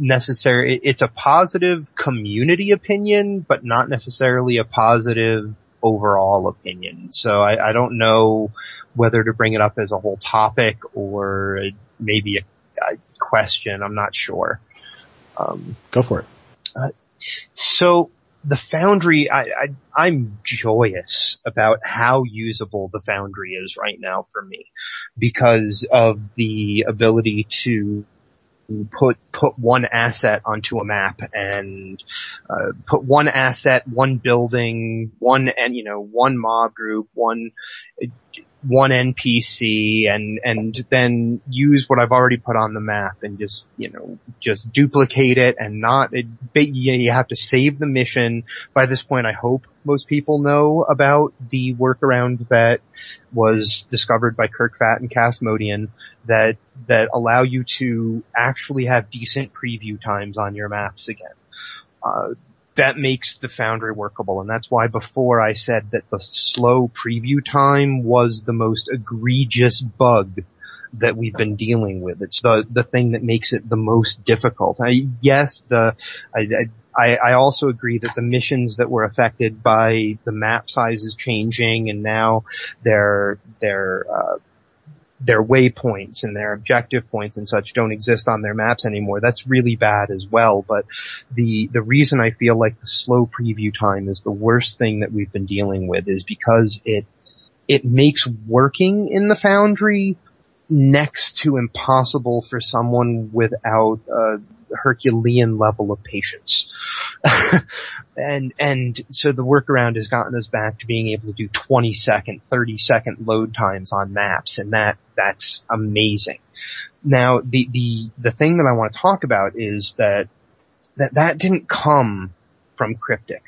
necessary. It's a positive community opinion, but not necessarily a positive overall opinion. So I don't know whether to bring it up as a whole topic or maybe a question. I'm not sure. Go for it. So the Foundry, I'm joyous about how usable the Foundry is right now for me because of the ability to put one asset onto a map and put one asset, one building, one mob group, one NPC, and then use what I've already put on the map and just duplicate it and you have to save the mission. By this point, I hope most people know about the workaround that was discovered by Kirk Fat and Casmodian that allow you to actually have decent preview times on your maps again. That makes the Foundry workable, and that's why before I said that the slow preview time was the most egregious bug that we've been dealing with. It's the thing that makes it the most difficult. I also agree that the missions that were affected by the map sizes changing and now their waypoints and their objective points and such don't exist on their maps anymore. That's really bad as well. But the reason I feel like the slow preview time is the worst thing that we've been dealing with is because it makes working in the Foundry next to impossible for someone without a Herculean level of patience. And so the workaround has gotten us back to being able to do 20-second, 30-second load times on maps, and that's amazing. Now, the thing that I want to talk about is that didn't come from Cryptic.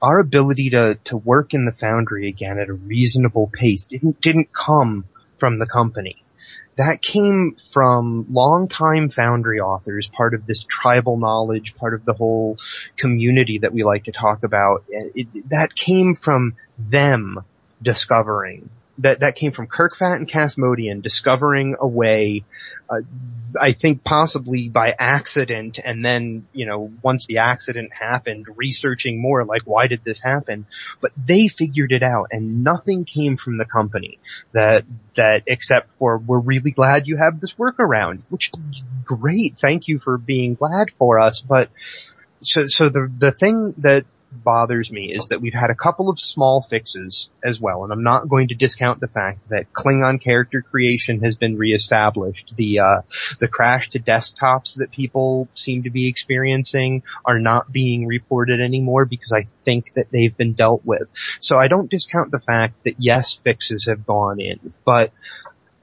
Our ability to work in the Foundry again at a reasonable pace didn't come from the company. that came from longtime Foundry authors, part of this tribal knowledge, part of the whole community that we like to talk about. That came from them discovering. That came from Kirkfat and Casmodian discovering a way, I think possibly by accident, and then, once the accident happened, researching more, like, why did this happen? But they figured it out, and nothing came from the company that except for, we're really glad you have this workaround, which, great, thank you for being glad for us, but, so the thing that bothers me is that we've had a couple of small fixes as well, and I'm not going to discount the fact that Klingon character creation has been reestablished. The crash to desktops that people seem to be experiencing are not being reported anymore because I think that they've been dealt with. So I don't discount the fact that yes, fixes have gone in, but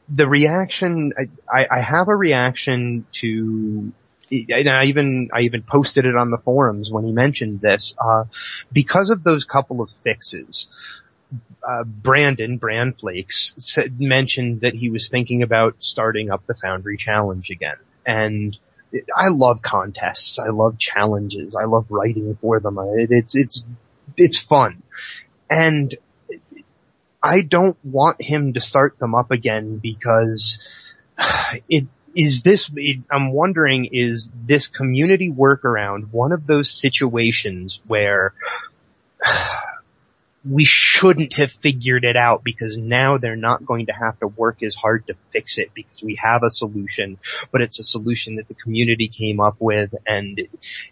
the reaction, I have a reaction to, and I even posted it on the forums when he mentioned this, because of those couple of fixes. Brandon Brandflakes mentioned that he was thinking about starting up the Foundry Challenge again. And I love contests. I love challenges. I love writing for them. It's fun. And I don't want him to start them up again because I'm wondering, is this community workaround one of those situations where we shouldn't have figured it out because now they're not going to have to work as hard to fix it because we have a solution, but it's a solution that the community came up with, and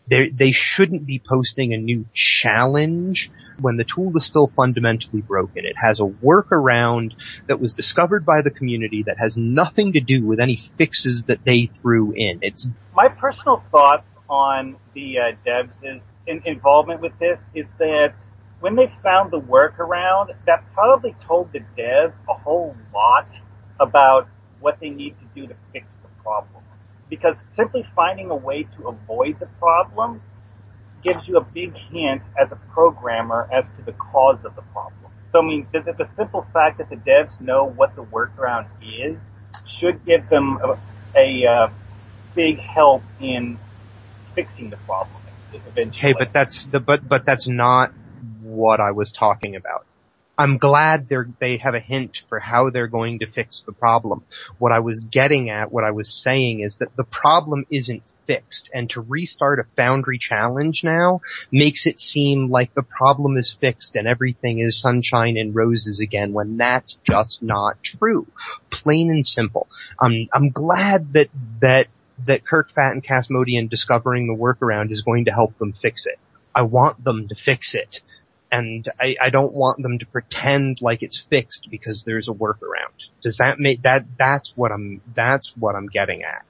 they shouldn't be posting a new challenge when the tool is still fundamentally broken. It has a workaround that was discovered by the community that has nothing to do with any fixes that they threw in. It's my personal thoughts on the devs' involvement with this is that when they found the workaround, that probably told the devs a whole lot about what they need to do to fix the problem. Because simply finding a way to avoid the problem gives you a big hint as a programmer as to the cause of the problem. So, I mean, the simple fact that the devs know what the workaround is should give them a big help in fixing the problem eventually. Okay, but that's not what I was talking about. I'm glad they have a hint for how they're going to fix the problem. What I was getting at, what I was saying is that the problem isn't fixed, and to restart a Foundry Challenge now makes it seem like the problem is fixed and everything is sunshine and roses again, when that's just not true. Plain and simple. I'm glad that Kirkfat and Casmodian discovering the workaround is going to help them fix it. I want them to fix it. And I don't want them to pretend like it's fixed because there's a workaround. Does that make that's what I'm getting at.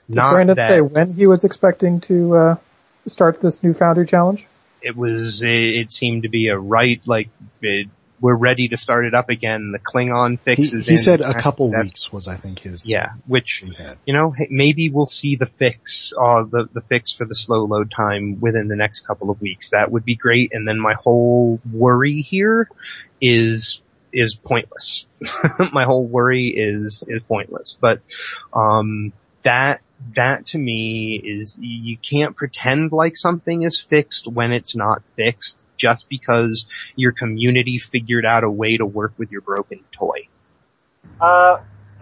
Did Brandon say when he was expecting to start this new Foundry Challenge? It seemed to be we're ready to start it up again. The Klingon fixes. He said a couple weeks was, I think, his. Yeah, which, maybe we'll see the fix, the fix for the slow load time within the next couple of weeks. That would be great. And then my whole worry here is pointless. My whole worry is pointless. But, that to me is, you can't pretend like something is fixed when it's not fixed just because your community figured out a way to work with your broken toy.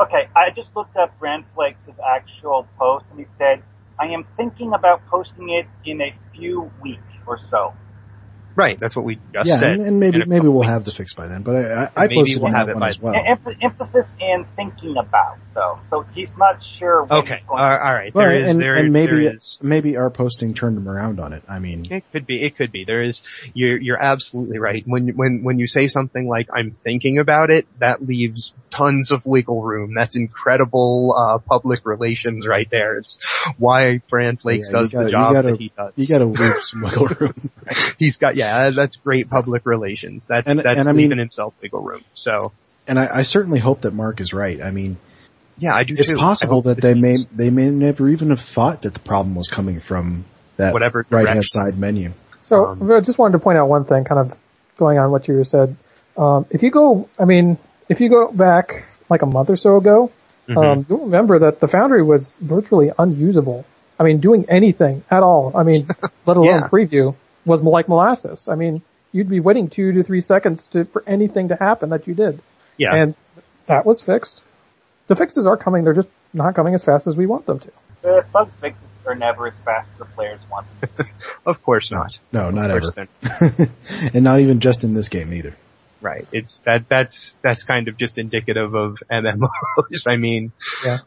Okay, I just looked up Brandflake's actual post, and he said, I am thinking about posting it in a few weeks or so. Right, that's what we just said. Yeah, and maybe we'll have the fix by then, but I posted we'll have it as well. Emphasis in thinking about, though. So he's not sure when okay, all right. Maybe our posting turned him around on it. I mean, it could be. You're absolutely right. When you say something like, I'm thinking about it, that leaves tons of wiggle room. That's incredible, public relations right there. It's why Brandflakes does the job that he does. You gotta leave some wiggle room. Right? That's great public relations. That's leaving himself wiggle room. So, and I certainly hope that Mark is right. I mean, yeah, I do too. It's possible that they may never even have thought that the problem was coming from that right-hand side menu. So, I just wanted to point out one thing, kind of going on what you said. If you go back like a month or so ago, You'll remember that the Foundry was virtually unusable. I mean, doing anything at all. I mean, let alone preview was like molasses. I mean, you'd be waiting 2 to 3 seconds for anything to happen that you did. Yeah. And that was fixed. The fixes are coming. They're just not coming as fast as we want them to. The bug fixes are never as fast as the players want them to be. Of course not. No, not ever. And not even just in this game either. Right. It's that's kind of just indicative of MMOs. I mean, yeah.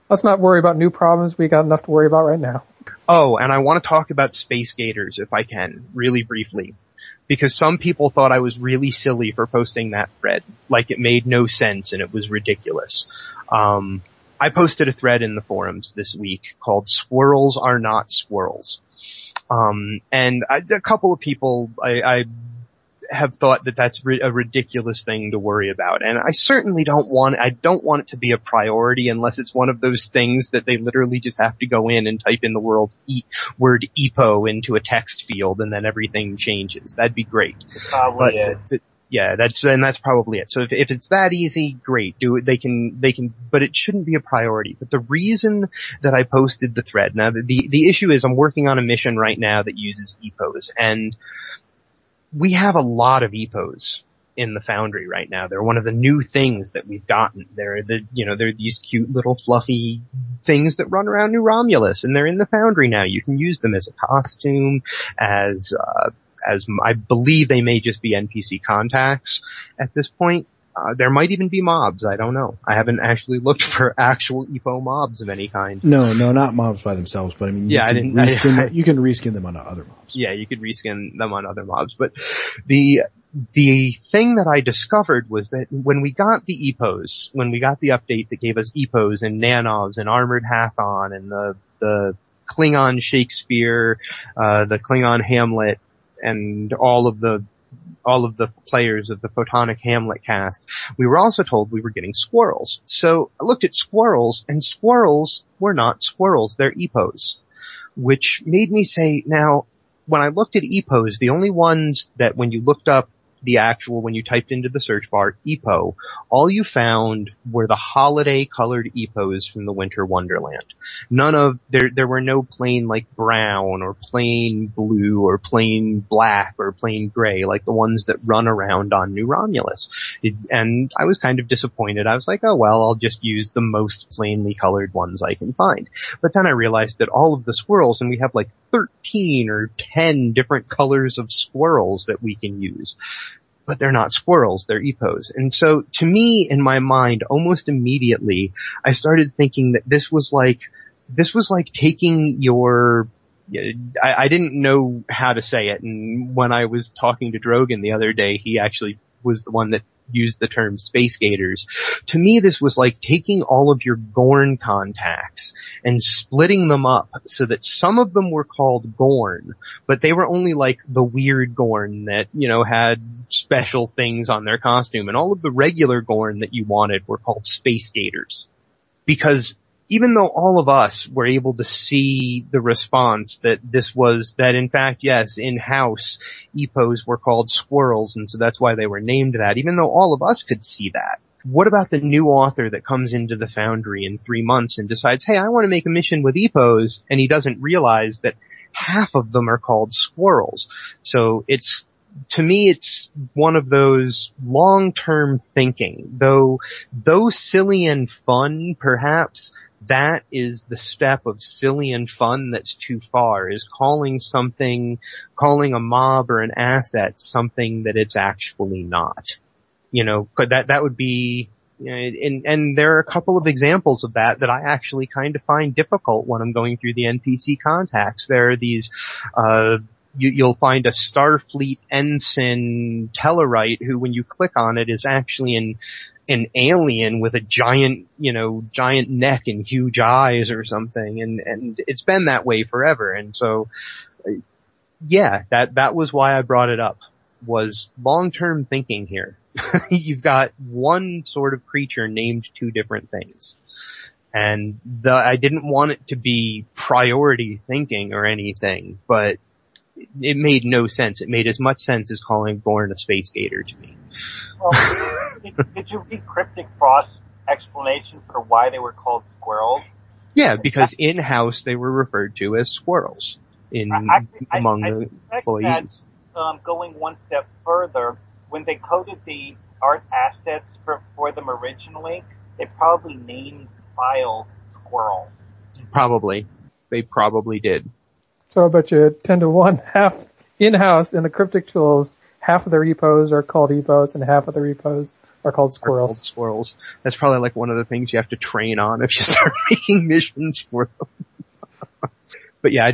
Let's not worry about new problems. We got enough to worry about right now. Oh, and I want to talk about Space Gators if I can, really briefly. Because some people thought I was really silly for posting that thread. Like it made no sense and it was ridiculous. I posted a thread in the forums this week called Squirrels Are Not Squirrels. And a couple of people I have thought that that's a ridiculous thing to worry about. And I certainly don't want it to be a priority unless it's one of those things that they literally just have to go in and type in the word EPO into a text field and then everything changes. That'd be great. Probably yeah, that's probably it. So if it's that easy, great. Do it. They can, but it shouldn't be a priority. But the reason that I posted the thread, now the issue is I'm working on a mission right now that uses EPOs, and we have a lot of EPOs in the Foundry right now. They're one of the new things that we've gotten. They're these cute little fluffy things that run around New Romulus, and they're in the Foundry now. You can use them as a costume, as I believe they may just be NPC contacts at this point. There might even be mobs. I don't know. I haven't actually looked for actual EPO mobs of any kind. No, not mobs by themselves, but I mean, you can reskin them on other mobs. Yeah, you could reskin them on other mobs. But the thing that I discovered was that when we got the EPOs, when we got the update that gave us EPOs and Nanovs and Armored Hathon and the Klingon Shakespeare, the Klingon Hamlet, and all of the players of the Photonic Hamlet cast, we were also told we were getting squirrels. So I looked at squirrels, and squirrels were not squirrels, they're EPOs. Which made me say, now, when I looked at EPOs, the only ones that when you looked up when you typed into the search bar, EPO, all you found were the holiday colored EPOs from the Winter Wonderland. There were no plain like brown or plain blue or plain black or plain gray like the ones that run around on New Romulus. And I was kind of disappointed. I was like, oh well, I'll just use the most plainly colored ones I can find. But then I realized that all of the squirrels, and we have like 13 or 10 different colors of squirrels that we can use. But they're not squirrels, they're EPOs. And so, to me, in my mind, almost immediately, I started thinking that this was like taking your, I didn't know how to say it, and when I was talking to Drogan the other day, he actually was the one that used the term Space Gators. To me, this was like taking all of your Gorn contacts and splitting them up so that some of them were called Gorn, but they were only like the weird Gorn that, had special things on their costume, and all of the regular Gorn that you wanted were called Space Gators. Because even though all of us were able to see the response that in fact, yes, in-house EPOs were called squirrels, and so that's why they were named that, even though all of us could see that. What about the new author that comes into the Foundry in 3 months and decides, hey, I want to make a mission with EPOs, and he doesn't realize that half of them are called squirrels. So to me, it's one of those long-term thinking. Though silly and fun, perhaps, that is the step of silly and fun that's too far, is calling a mob or an asset something that it's actually not. That would be, and there are a couple of examples of that I actually kind of find difficult when I'm going through the NPC contacts. There are these, you'll find a Starfleet ensign Tellarite who, when you click on it, is actually an alien with a giant neck and huge eyes or something, and it's been that way forever. And so, yeah, that was why I brought it up, was long-term thinking here. You've got one sort of creature named 2 different things. And I didn't want it to be priority thinking or anything, but it made no sense. It made as much sense as calling Gorn a Space Gator to me. Well, did you read Cryptic Frost explanation for why they were called squirrels? Yeah, because in-house they were referred to as squirrels among the employees. That, going one step further, when they coded the art assets for them originally, they probably named the file Squirrel. Probably. They probably did. So I bet you 10-to-1, half in-house in the cryptic tools, half of the repos are called repos and half of the repos are called squirrels. That's probably like one of the things you have to train on if you start making missions for them. But yeah,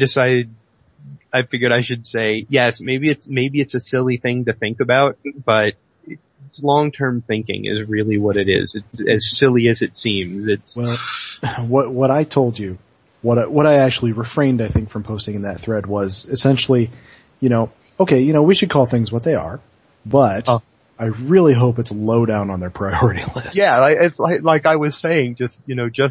I figured I should say, yes, maybe it's a silly thing to think about, but it's long-term thinking is really what it is. It's as silly as it seems. What I told you, what I actually refrained, I think, from posting in that thread was essentially, okay, we should call things what they are, but I really hope it's low down on their priority list. Yeah, it's like I was saying just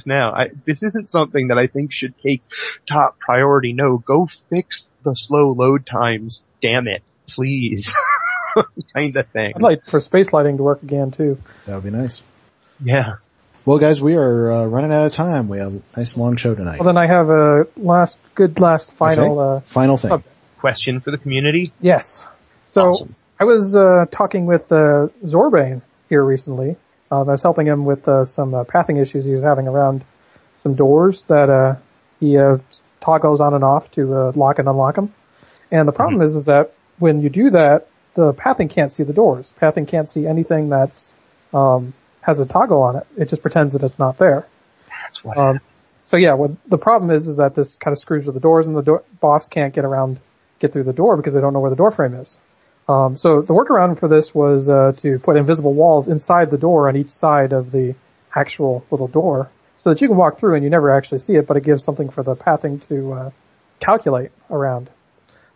now. This isn't something that I think should take top priority. No, go fix the slow load times. Damn it, please. Kind of thing. I'd like for space lighting to work again too. That would be nice. Yeah. Well, guys, we are running out of time. We have a nice long show tonight. Well, then I have a final final thing. Question for the community? Yes. So awesome. I was talking with Zorbane here recently. I was helping him with some pathing issues he was having around some doors that he toggles on and off to lock and unlock them. And the problem is that when you do that, the pathing can't see the doors. Pathing can't see anything that's has a toggle on it. It just pretends that it's not there. That's what. So yeah, the problem is that this kind of screws with the doors, and the boss can't get through the door because they don't know where the door frame is. So the workaround for this was to put invisible walls inside the door on each side of the actual little door, so that you can walk through and you never actually see it, but it gives something for the pathing to calculate around.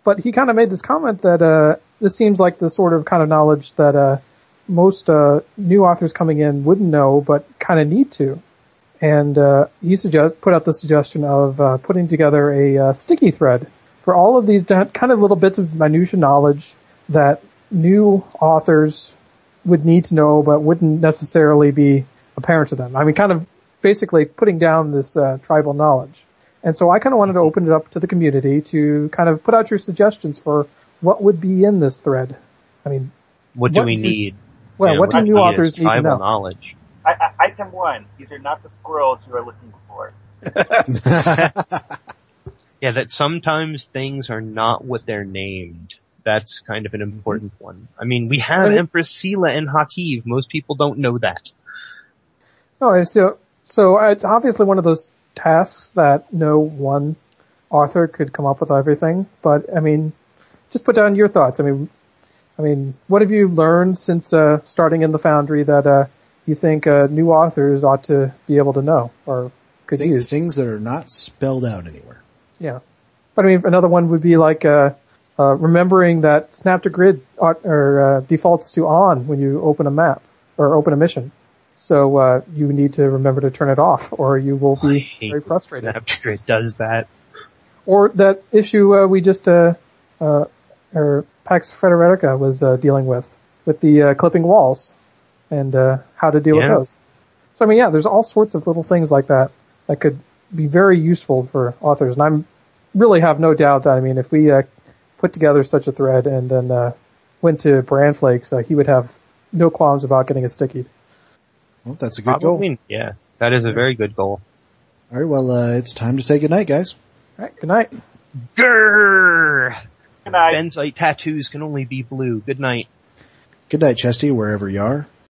But he kind of made this comment that this seems like the sort of kind of knowledge that most new authors coming in wouldn't know, but kind of need to. And he put out the suggestion of putting together a sticky thread for all of these kind of little bits of minutiae knowledge that new authors would need to know, but wouldn't necessarily be apparent to them. I mean, kind of basically putting down this tribal knowledge. And so I kind of wanted to open it up to the community to kind of put out your suggestions for what would be in this thread. I mean, what do we need? Well, what do new authors need to know? Knowledge. Item 1, these are not the squirrels you are looking for. Yeah, that sometimes things are not what they're named. That's kind of an important one. I mean, we have Empress Sela and Hakiv. Most people don't know that. No, so it's obviously one of those tasks that no one author could come up with everything. But I mean, just put down your thoughts. I mean, what have you learned since starting in the Foundry that you think new authors ought to be able to know or could use? Things that are not spelled out anywhere. Yeah, but I mean, another one would be like remembering that Snap to Grid defaults to on when you open a map or open a mission. So you need to remember to turn it off, or you will be very frustrated. Snap to Grid does that. Or that issue we just or Pax Frederica was dealing with the clipping walls and how to deal with those. So I mean, yeah, there's all sorts of little things like that that could be very useful for authors, and I'm really have no doubt that, I mean, if we put together such a thread and then went to Brand Flakes, he would have no qualms about getting it sticky. Well, that's a good goal. Yeah, that is a very good goal. All right, well, it's time to say goodnight, guys. All right, good night. Grrr! Good night. Benzite tattoos can only be blue. Good night. Good night, Chesty, wherever you are.